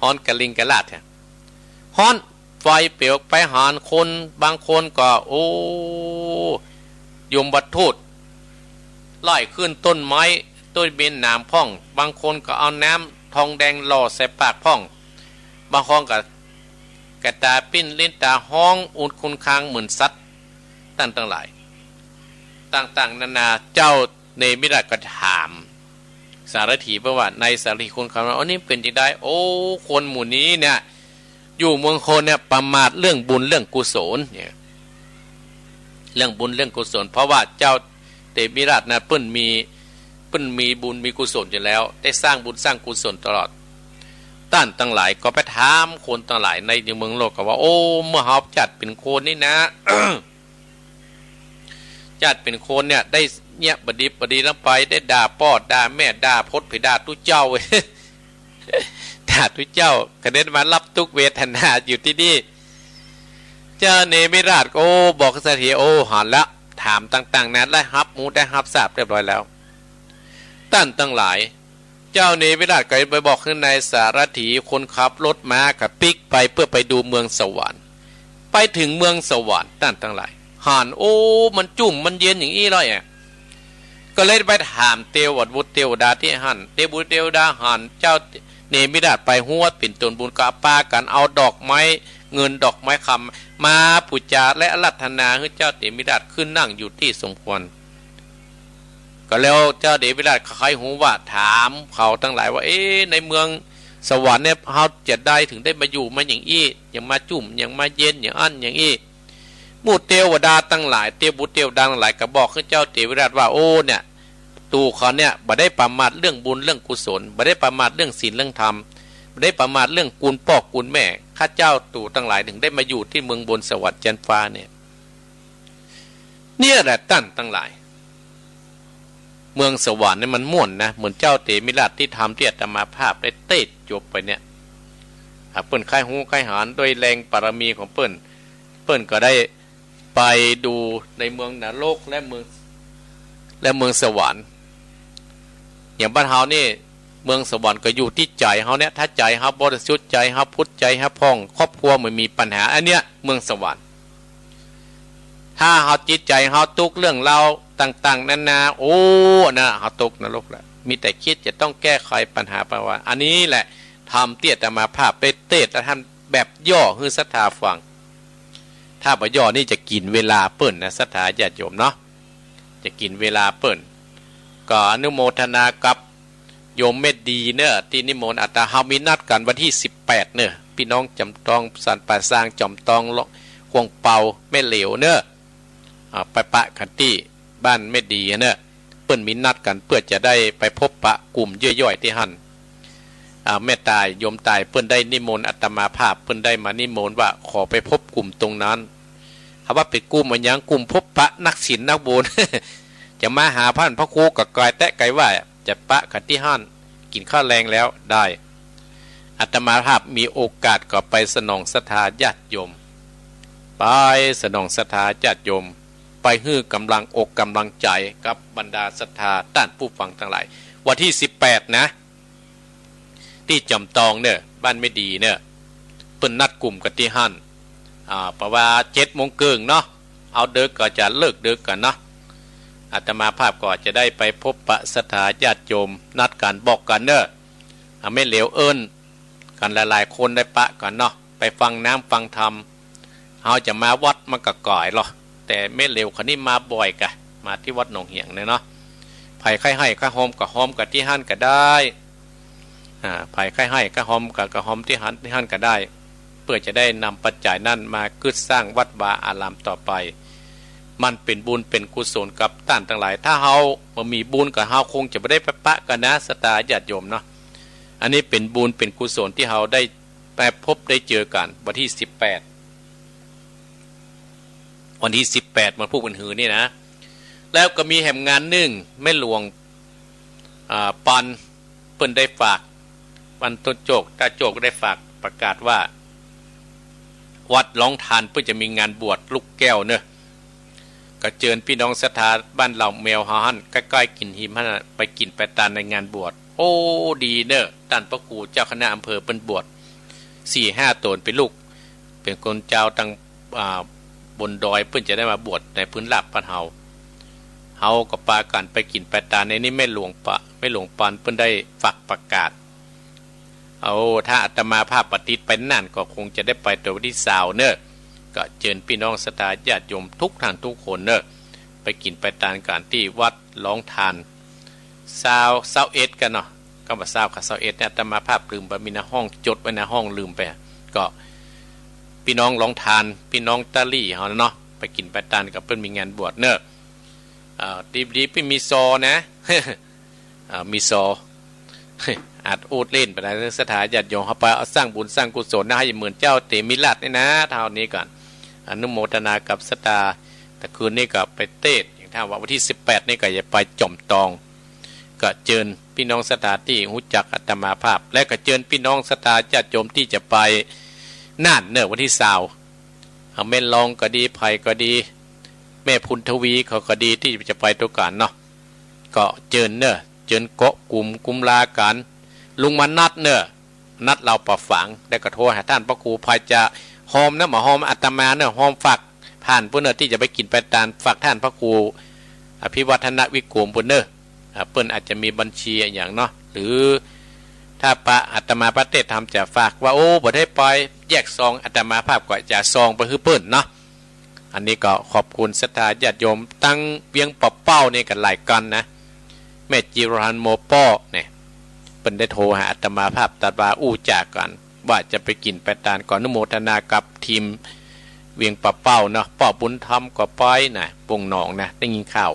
A: ฮ้อนกะลิงกะลาดเห็นฮ้อนไฟเปลวไปหานคนบางคนก็โอ้ยมบัดทูตไล่ขึ้นต้นไม้ต้นเบนน้ำพ่องบางคนก็เอาน้ำทองแดงหล่อใส่ปากพ่องบางคนก็กระตาปิ้นลิ้นตาห้องอุดคุณคางเหมือนสัตว์ตั้งหลายต่างๆนานาเจ้าเนมิราชก็ถามสารถีเพราะว่าในสารถีคนคำว่าอ๋อนี่เป็นที่ได้โอ้คนหมู่นี้เนี่ยอยู่เมืองคนเนี่ยประมาทเรื่องบุญเรื่องกุศลเนี่ยเรื่องบุญเรื่องกุศลเพราะว่าเจ้าเนมิราชนะเปิ้นมีบุญมีกุศลอยู่แล้วได้สร้างบุญสร้างกุศลตลอดต้านตั้งหลายก็ไปถามคนตั้งหลายในเมืองโลกก็ว่าโอ้เมื่อเฮาจัดเป็นคนนี่นะ จัดเป็นคนเนี่ยได้เนี่ยบดีลงไปได้ด่าป้อด่าแม่ด่าพดผิดด่าทุเจ้า ด่าทุเจ้ากระเด็นมารับทุกเวทนาอยู่ที่นี่เจ้าเนมิราชโอ้บอกเสถียรโอ้หันแล้วถามต่างๆนั้นได้ฮับมูได้ฮับทราบเรียบร้อยแล้วตั้นตั้งหลายเจ้าเนมิราชก็ไปบอกขึ้นในสารถีคนขับรถม้ากับปิกไปเพื่อไปดูเมืองสวรรค์ไปถึงเมืองสวรรค์ตั้นตั้งหลายหันโอ้มันจุ่มมันเย็นอย่างนี้เลยก็เลยไปถามเทวบุตรเทวดาที่หันเทวบุตรเทวดาหันเจ้าเนมิราชไปหัวปิ่นตนบุญกะปากันเอาดอกไม้เงินดอกไม้คำมาปูจาและอารัธนาให้เจ้าเนมิราชขึ้นนั่งอยู่ที่สมควรก็แล้วเจ้าเนมิราชใครหูว่าถามเขาทั้งหลายว่าในเมืองสวรรค์เนี่ยเขาจะได้ถึงได้มาอยู่มาอย่างอี้อย่างมาจุ่มอย่างมาเย็นอย่างอั้นอย่างอี้มูเทวดาตั้งหลายเทวบุตรเทวดาตั้งหลายก็บอกให้เจ้าเนมิราชว่าโอ้เนี่ยตูเขาเนี่ยบ่ได้ประมาทเรื่องบุญเรื่องกุศลบ่ได้ประมาทเรื่องศีลเรื่องธรรมบ่ได้ประมาทเรื่องกุลพ่อกุลแม่ข้าเจ้าตู่ตั้งหลายถึงได้มาอยู่ที่เมืองบนสวรรค์จันฟ้าเนี่ยแหละตั้นตั้งหลายเมืองสวรรค์เนี่ยมันม่วนนะเหมือนเจ้าเตมิราชที่ทำที่อาตมาภาพได้เตะจบไปเนี่ยเปิ้นค่ายหูค่ายหานด้วยแรงปรมีของเปิ้นก็ได้ไปดูในเมืองนรกและเมืองสวรรค์อย่างบ้านเฮานี่เมืองสวรรค์ก็อยู่ที่ใจเฮาเนี่ยถ้าใจเฮาบริสุทธิ์ใจเฮาพุทธใจเฮาพองครอบครัวไม่มีปัญหาอันเนี้ยเมืองสวรรค์ถ้าเฮาจิตใจเฮาทุกเรื่องเราต่างๆนานาโอ้นะเฮาตกนรกแล้วมีแต่คิดจะต้องแก้ไขปัญหาปัญหาอันนี้แหละทำเตี้ยแต่มาภาพไปเตะแล้วท่าน แบบย่อคือศรัทธาฟังถ้าบ่ย่อนี่จะกินเวลาเปิ้นนะศรัทธาญาติโยมเนาะจะกินเวลาเปิ้นก็อนุโมทนากับโยมเม็ดดีเนอะที่นิมนต์อัตตาเฮามีนัดกันวันที่18เนอะพี่น้องจำตองสันป่าสร้างจอมตองควงเป่าแม่เหลวเนอะไปปะกันที่บ้านเม็ดดีเนอะเปิ้นมีนัดกันเพื่อจะได้ไปพบปะกลุ่มย่อยๆที่หั่นแม่ตายโยมตายเปิ้นได้นิมนต์อาตมาภาพเปิ้นได้มานิมนต์ว่าขอไปพบกลุ่มตรงนั้นคำว่าเป็นกลุ่มมันยังกลุ่มพบปะนักศิลป์นักบุญ จะมาหาพันพระครูกับกายแตะไกว่าจะปะกันที่ห้านกินข้าวแรงแล้วได้อาตมาภาพมีโอกาสก็ไปสนองศรัทธาญาติโยมไปสนองศรัทธาญาติโยมไปฮื้อกำลังอกกำลังใจกับบรรดาศรัทธาต้านผู้ฟังทั้งหลายวันที่18นะที่จอมตองเนี่ยบ้านไม่ดีเนี่ยเปิ้นนัดกลุ่มกันที่ห้านประมาณ7:00 นเนาะเอาเด็กก็จะเลิกเด็กกันเนาะอาตมาภาพก็จะได้ไปพบปะศรัทธาญาติโยมนัดกันบอกกันเนอะไม่เหลวเอิ้นกันหลายๆคนได้ปะกันเนาะไปฟังน้ำฟังธรรมเขาจะมาวัดมันก็ก่อยหรอแต่ไม่เหลวคนนี้มาบ่อยกะมาที่วัดหนองเหียงเนี่ยเนาะไผ่ไข่ให้ข้าหอมกับหอมกับที่ห้านก็ได้ไผ่ไข่ให้ข้าหอมกับหอมที่ห้านก็ได้เพื่อจะได้นำปัจจัยนั่นมาคืดสร้างวัดวาอารามต่อไปมันเป็นบุญเป็นกุศลกับท่านทั้งหลายถ้าเฮาบ่มีบุญกับเฮาคงจะไม่ได้ไปปะกันนะศรัทธาญาติโยมเนาะอันนี้เป็นบุญเป็นกุศลที่เฮาได้ไปพบได้เจอกันวันที่18วันที่18มันพูดกันหือนี่นะแล้วก็มีแห่งงานหนึ่งแม่หลวงปันเปิ้นได้ฝากวันต้นโจกตาโจกได้ฝากประกาศว่าวัดหลองทานเพื่อจะมีงานบวชลูกแก้วเนอะก็เชิญพี่น้องศรัทธาบ้านเหล่าแมวฮานใกล้ๆกินหิมะไปกินไปตานในงานบวชโอ้ดีเนอะท่านพระครูเจ้าคณะอำเภอเป็นบวช 4-5 ตนเป็นลูกเป็นคนเจ้าตั้งบนดอยเพื่อจะได้มาบวชในพื้นราบบ้านเฮาก็ปากันไปกินไปตานในนี้ไม่หลวงปานเพิ่นได้ฝากประกาศเอาถ้าอาตมาภาพปฏิทินไปนั่นก็คงจะได้ไปตัวที่20เนอะก็เชิญพี่น้องศรัทธาญาติโยมทุกท่านทุกคนเนอะไปกินไปตานกันที่วัดหลองทาน21กันเนาะก็มา21เนี่ยอาตมาภาพลืมไปมีในห้องจดไว้ในห้องลืมไปก็พี่น้องหลองทานพี่น้องตะลี่เฮาเนาะไปกินไปตานกับเพิ่นมีงานบวชเนอะดีๆพี่มีซอนะ มีซอ อาจอูดเล่นไปในสถานญาติโยมเขาไปเอาสร้างบุญสร้างกุศลนะให้เหมือนเจ้าเตมิราชนี่นะเท่านี้ก่อนอนุโมทนากับศรัทธาแต่คืนนี้ก็ไปเทศอย่างถ้าว่าวันที่18นี่ก็จะไปจอมตองก็เชิญพี่น้องศรัทธาที่รู้จักอาตมาภาพและก็เชิญพี่น้องศรัทธาญาติโยมที่จะไปน่านเนอะวันที่20แม่ลองก็ดีไผ่ก็ดีแม่พุนทวีเขาก็ดีที่จะไปตัวกันเนาะก็เชิญเนอะเชิญเกาะกลุ่มลากันลุงมานัดเนอะนัดเราประฝังได้ก็โทรหาท่านพระครูพายจะหอมนะหมอหอมอาตมาเนอะหอมฝักผ่านพุ่นเนอะที่จะไปกินไปตานฝากท่านพระครูอภิวัฒนวิโกมพุ่นเนอะเปิ้นอาจจะมีบัญชีอย่างเนาะหรือถ้าพระอาตมาพระเทศทำจะฝากว่าโอ้บ่ได้ไปแยกซองอาตมาภาพก็จะซองไปคือเปิ้นเนาะอันนี้ก็ขอบคุณศรัทธาญาติโยมตั้งเวียงปะเป้านี่กันหลายกันนะแม่จิรหันโมป้อเนี่ยเป็นได้โทรหาอาตมาภาพตัดว่าอู้จากกันว่าจะไปกินไปตานก่อนอนุโมทนากับทีมเวียงปะเป้าเนาะป้อบุญธรรมก็ไปนะปงหนองนะได้ยินข่าว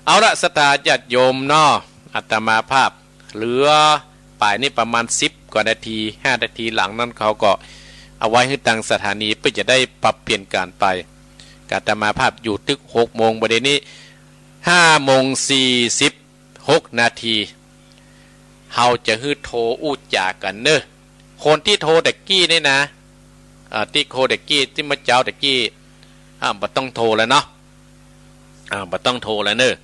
A: เอาละศรัทธาญาติโยมเนาะอาตมาภาพเหลือป่ายนี่ประมาณ10 กว่านาที5 นาทีหลังนั้นเขาก็เอาไว้ให้ตั้งสถานีเพื่อจะได้ปรับเปลี่ยนการไปอาตมาภาพอยู่ตึก6 โมงประเดี๋ยวนี้5:46 นาทีเฮาจะฮื้อโทรอู้จากันเนอะคนที่โทรตะกี้นี่นะที่โคตะกี้ที่มาเจ้าตะกี้บ่ต้องโทรแล้วเนาะบ่ต้องโทรแล้วเนอะ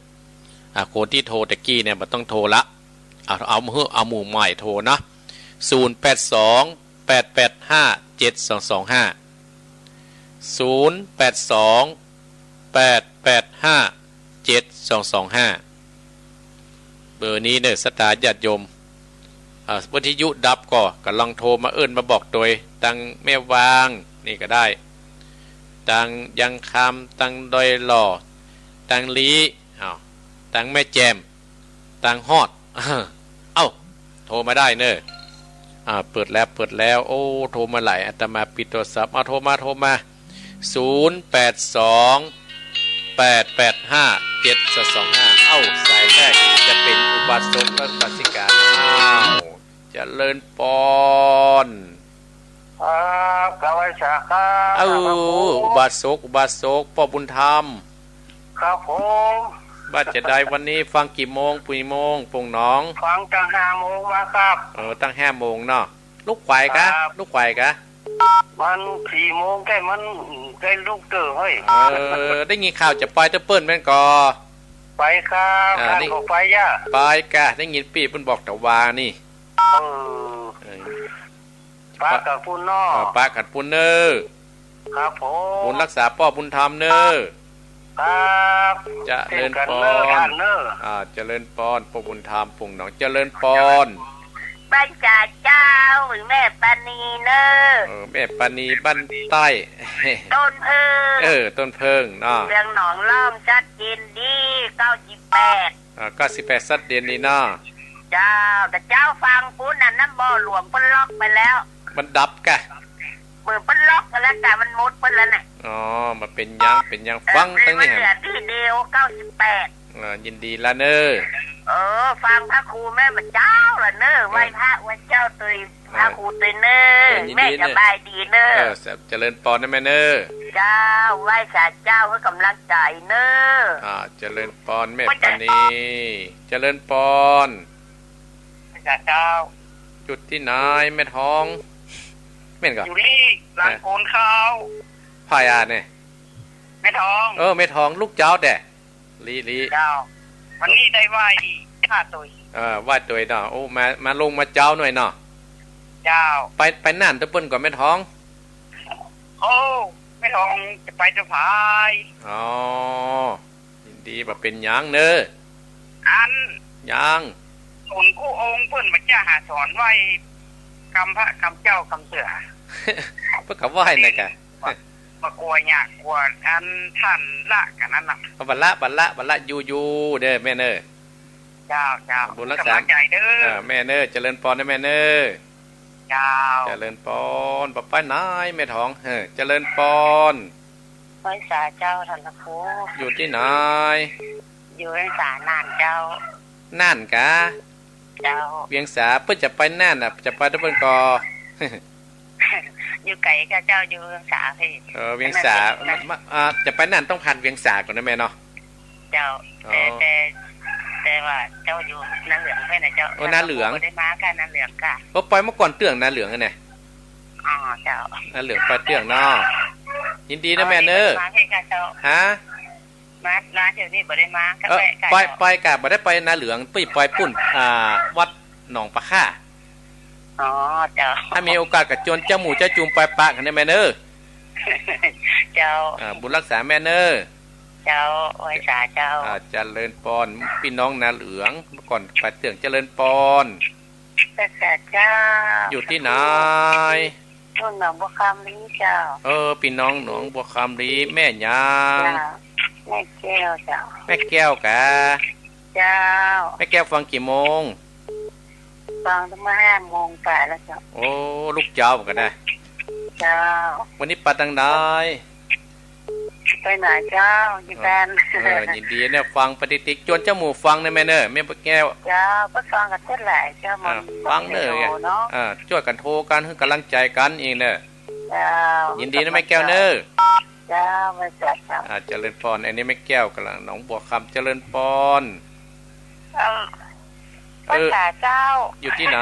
A: คนที่โทรตะกี้เนี่ยบ่ต้องโทรละเอาหมู่ใหม่โทรนะ0828857225 เบอร์นี้เนี่ยศรัทธาญาติโยม วิทยุดับก็ลองโทรมามาบอกโดยตังแม่วางนี่ก็ได้ตังยังคำตังดอยหล่อตังลีตังแม่แจมตังฮอดเอ้าโทรมาได้เนอะเปิดแล้วโอ้โทรมาหลายอาตมาปิดโทรศัพท์โทรมา0828857225เอ้าสายแรกจะเป็นอุบาสกและอุบาสิกาเจริญปอน
B: กาวิชาครับ
A: อุบาสกพ่อบุญธรรม
B: ครับผม
A: บ้านจะได้วันนี้ฟังกี่โมงปุยโมงปงน้อง
B: ฟังตั้ง5 โมงมาครับ
A: ตั้ง5 โมงเนาะลูกควายกะ
B: มัน4 โมงแค่มันใกล้ลูกเต๋อเฮ้ย
A: ได้ยินข่าวจะไปเตเปิ้ลแม่นกอ
B: ไปครับท่านก็ไปย่า
A: ไปกะได้ยินปีเปิ้นบอกตะวานี่
B: ป้ากับปุ้นนอ
A: ป้ากับปุ้นเนอ
B: ครับผม
A: บุญรักษาพ่อบุญธรรมเนอ
B: ครับ
A: จะเลินปอนเจริญปอนพ่อบุญธรรมปุ่งหนองเจริญปอน
C: บ้านจ่าเจ้าแม่ปานีเนอ
A: แม่ปานีบ้านใต้
C: ต้นเพิง
A: ต้นเพิงเนาะ
C: เรื่องหนองล้อมชัดเจนดี
A: 98สัดเดือนนี้เนาะ
C: เจ้าแต่เจ้าฟังปุ้นน่ะน้ำบ่อหลวงเปิ้นล็อกไปแล้ว
A: มันดับกะ
C: เปิดเปิ้นล็อกไปแล้วแต่มันมุดเปิ้นแล้วน่ะ
A: มันเป็นยังฟังตั้งนี่
C: ฮะที่เดียว98
A: ยินดีละเนอ
C: ฟังพระครูแม่มาเจ้าละเนอไหว้พระไหว้เจ้าตุยพระครูตุยเนอแม่สบายดีเนอ
A: เจริญปอนนะแม่เนอ
C: เจ้าไหว้ศาลเจ้าให้กำลังใจเนอ
A: เจริญปอนแม่ปานีเจริญปอน
B: ศาลเจ้า
A: จุดที่ไหนแม่ท้องแม่นก่อน
B: อยู่ที่หลังโคนข้าว
A: พายเนี่ย
B: แม่ท้อง
A: แม่ท้องลูกเจ้าแด่ลี
B: เจ้าวันนี้ได้ไหว้5 ตัว
A: ไหว้ตัวเนาะโอ้มาลงมาเจ้าหน่อยเนาะ
B: เจ้า
A: ไปนั่นตะเปิ้นก่อนแม่ท้อง
B: แม่ท้องจะไปจะพาย
A: ยินดีบ่เป็นหยังเนอยัง
B: ส่วนกู้องค์เปิ้นมาจ้าหาสอนไหว้กำพระกำเจ้ากำเสือ
A: เพิ่นก็ไหว้น่ะกะ
B: มากลัวยากกว่าอันท่านละกันนั่นน่ะ
A: บัลละอยู่เด้อแม่เน้อ
B: เจ้า
A: บุญรักษา
B: ใจเด้อ
A: แม่เน้อเจริญปอนนะแม่เน้อ
B: เจ้า
A: เจริญปอนป้าป้านายแม่ท้องเจริญปอน
C: ไว้สาเจ้าท่านพระครู
A: อยู่ที่ไหน
C: อยู่ในศาลน่านเจ้า
A: น่านกะ
C: เจ้า
A: เวียงสาเพิ่นจะไปน่านน่ะจะไปตะเปิ้นกอ
C: อยู่ไกลกับเจ้าอยู่เวียงสาพี่
A: เวียงสาจะไปนั่นต้องผ่านเวียงสาก่อนนะแม่เนาะ
C: เจ้าแต่ว่าเจ้าอยู่นาเหลืองเพื่อนนะเจ้า
A: นาเหลือง
C: ได้มากันนาเหลืองกะ
A: ปล่อยเมื่อก่อนเตื้องนาเหลืองไง
C: เจ้า
A: นาเหลืองไปเตื้องเนาะยินดีนะแม่เนอ
C: มาให้กันเจ้า
A: ฮะ
C: มาเดี๋ยวนี้บ่ได้มา
A: ไปกะบ่ได้ไปนาเหลืองไปปุ่นวัดหนองปะค่า
C: เจ้า
A: ถ้ามีโอกาสกับจนเจ้าหมูเจ้าจุ่มไปปะกันได้แม่เนอ
C: เจ้า
A: บุญรักษาแม่เนอ
C: เจ้าไว้สาเจ้า
A: เจริญปอนพี่น้องนาเหลืองเมื่อก่อนไปเตื้องเจริญปอน
C: เจ้า
A: อยู่ที่ไหน
C: นู่นหนองบัวคำลีเจ้า
A: พี่น้องหนองบัวคำลีแม่ยาง
C: แม่แก้วเจ้า
A: แม่แก้วกะ
C: เจ้า
A: แม่แก้วฟังกี่โมง
C: ฟังตั้งแต่5 โมงไปแล้วเจ้า
A: ลูกเจ้ากันนะ
C: เจ้า
A: วันนี้ไปทางไหน
C: ไปไหนเจ้าอยู่แฟน
A: ยินดีเนี่ยฟังปฏิทินจนเจ้าหมูฟังนะแม่เนอแม่แก้ว
C: เจ้าก็ฟังกันเท่าไหร่เจ้ามัน
A: ฟังเนอช่วยกันโทรกันให้กำลังใจกันเองเนอ
C: เจ้า
A: ยินดีนะแม่แก้วเนอ
C: เจ้าไม่จัดเจ้า
A: เจริญพรอันนี้แม่แก้วกำลังหนองบัวคำเจริญพร
C: ภาษาเจ้า
A: อยู่ที่ไหน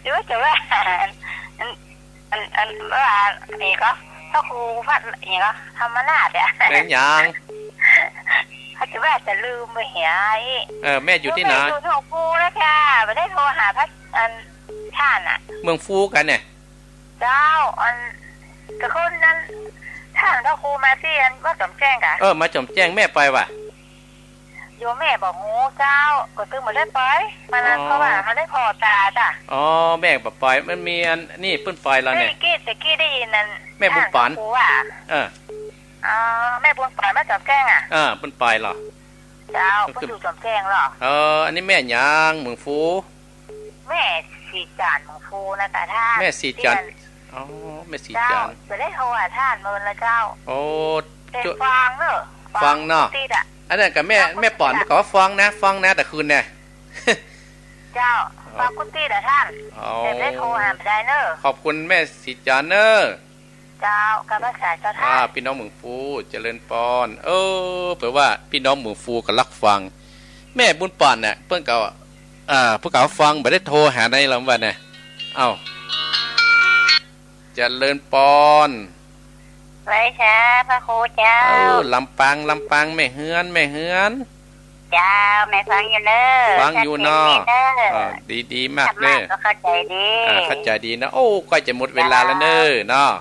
C: อยู่แต่ว่าว่านี่ก็ถ้าครูพัดนี่ก็ธรรมนาฏเนี่ย
A: เป็นยัง
C: เขาจะว่าจะลืมไปเหีย
A: แม่อยู่ที่ไหน
C: อยู่ที่ฟูแล้วค่ะไม่ได้โทรหาพระท่านอ่ะ
A: เมืองฟูกันเนี่ย
C: เจ้าแต่คนนั้นท่านถ้าครูมาที่อันก็จำแจ้งกัน
A: มาจำแจ้งแม่ไปว่ะ
C: โยแม่บอกงูเจ้าก็ตึงมาได้ไปมันนั้นเพราะว่ามันได้พอตาจ้ะ
A: อ๋อแม่ปล่อยมันมีอันนี่ปื้นปล่อยแล้วเนี่ย
C: แต่กี้ได้ยินนั่น
A: แม่บุญปาน
C: แม่บุญปานมาจับแกง
A: ปื้นปล่อยเหรอ
C: เจ้าก็อยู่จับแกงเหรอ
A: อันนี้แม่ยางเมืองฟู
C: แม่สีจานเมืองฟูนะแต่ท่าน
A: แม่สีจานอ๋อแม่สีจาน
C: จะได้โทรหาท่านเมินละเจ้า
A: โอ้
C: ฟังเนอะ
A: ฟังเนาะอันนั้นกับแม่ป่อนก็ฟังนะแต่คืนเนี่ย
C: เจ้าฟังคุณตี้แต่ท่านจะได้โทรหาได้เนอะ
A: ขอบคุณแม่สีจานเนอะ
C: เจ้ากับภาษาเจ้าท่าน
A: พี่น้องเมืองฟูเจริญปอนแปลว่าพี่น้องเมืองฟูก็รักฟังแม่บุญป่อนเนี่ยเพิ่นเก่าพวกเขาฟังไม่ได้โทรหาได้หรอกวันเนี่ยเจริญปอน
C: ไรช้าพระครูเจ้า
A: ลำปางแม่เฮือน
C: เจ้าแม่ฟังอยู่เนอะ
A: ฟังอยู่เนาะดีมากเลย
C: เข้าใจดี
A: เข้าใจดีนะโอ้ใกล้จะหมดเวลาแล้วเนอะเนาะ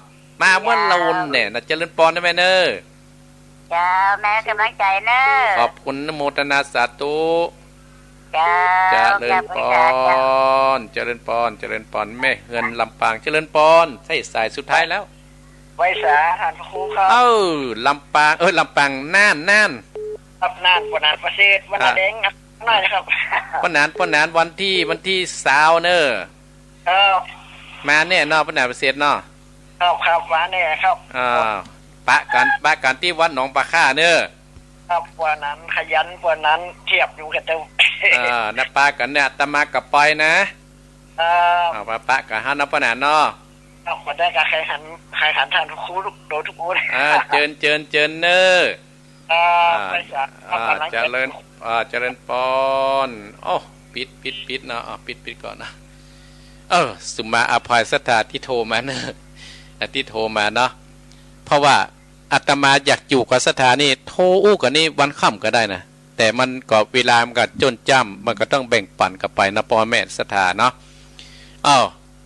A: มาวันละวนเนี่ยนะเจริญปอนได้ไหมเนอะ
C: เจ้าแม่กำลังใจเนอะ
A: ขอบคุณนโมทนาสาธุเจริญปอนแม่เฮือนลำปางเจริญปอนใส่สายสุดท้ายแล้ว
B: ไว้สาท่านครูครับ
A: ลำปางลำปางน่าน
B: ครับน่านปนานประเทศวันแดงครับน่าครับ
A: ปนานวันที่20เนอะมาเนี่ยเนาะปนานประเทศเนาะ
B: ครับมาเนี่ยครับ
A: ปะกันที่วัดหนองปลาค่าเนอะ
B: ครับวันนั้นขยันวันนั้นเทียบอยู่กันเต็ม
A: นับปากันเนี่ยตมากับปอยนะปะกันห้านับปนานเนาะ
B: มาได้กับใครหันทานทุกคู่โดนทุกคู่
A: เจินเนอเจริญปอนปิดเนาะปิดก่อนนะสุมาอภัยสถาที่โทรมาเนอะที่โทรมาเนาะเพราะว่าอาตมาอยากอยู่กับสถานีโทรอู้กับนี่วันค่ำก็ได้นะแต่มันก็เวลามันก็จนจ้ำมันก็ต้องแบ่งปันกันไปนะพ่อแม่สถาเนาะ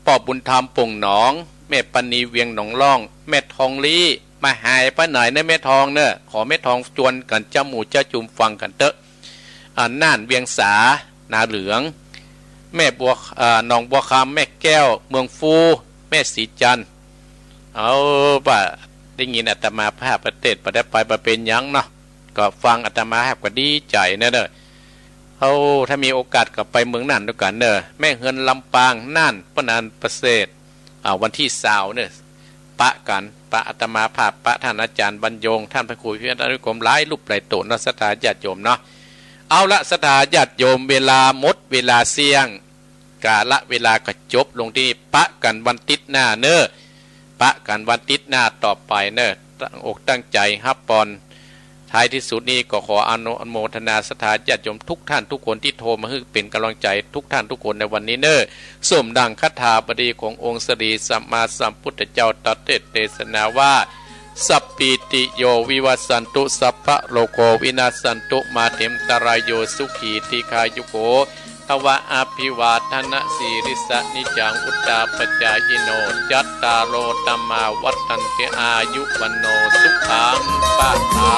A: พ่อบุญธรรมป่งหนองแม่ปณีเวียงหนองล่องแม่ทองลี้มาหายไปไหนนะแม่ทองเนอะขอแม่ทองจวนกันเจ้าหมูเจ้าจุ่มฟังกันเตอะน่านเวียงสานาเหลืองแม่บัวหนองบัวคำแม่แก้วเมืองฟูแม่สีจันป่ะได้ยินอาตมาภาพประเทศประได้ไปเป็นยังเนาะก็ฟังอาตมาแฮบก็ดีใจเนอะถ้ามีโอกาสก็ไปเมืองน่านด้วยกันเนอะแม่เฮือนลำปางน่านปนานประเสริฐวันที่20เนี่ยปะอาตมาภาพปะท่านอาจารย์บรรยงท่านพระครูพิพัฒน์อนุกรมหลายรูปหลายโตนสถาญาติโยมเนาะเอาละสถาญาติโยมเวลาหมดเวลาเสี่ยงกาละเวลากระจบลงที่ปะกันวันติดหน้าเนอะปะกันวันติดหน้าต่อไปเนอะตั้งอกตั้งใจฮับปอนท้ายที่สุดนี้ก็ขออนุโมทนาสถาญาติโยมทุกท่านทุกคนที่โทรมาให้เป็นกำลังใจทุกท่านทุกคนในวันนี้เนอะสมดังคถาบดีขององค์สรีสัมมาสัมพุทธเจ้าตรัสเทศนาว่าสัพพิติโยวิวัสสันตุสัพพะโลโกวินาศสันตุมาเถมตรายโยสุขีติคายุโกทวะอภิวาทนะสีริสนิจังอุตตาปจายโนจัตตาโรตัมมาวัฏันติอายุวันโนสุขังปะทา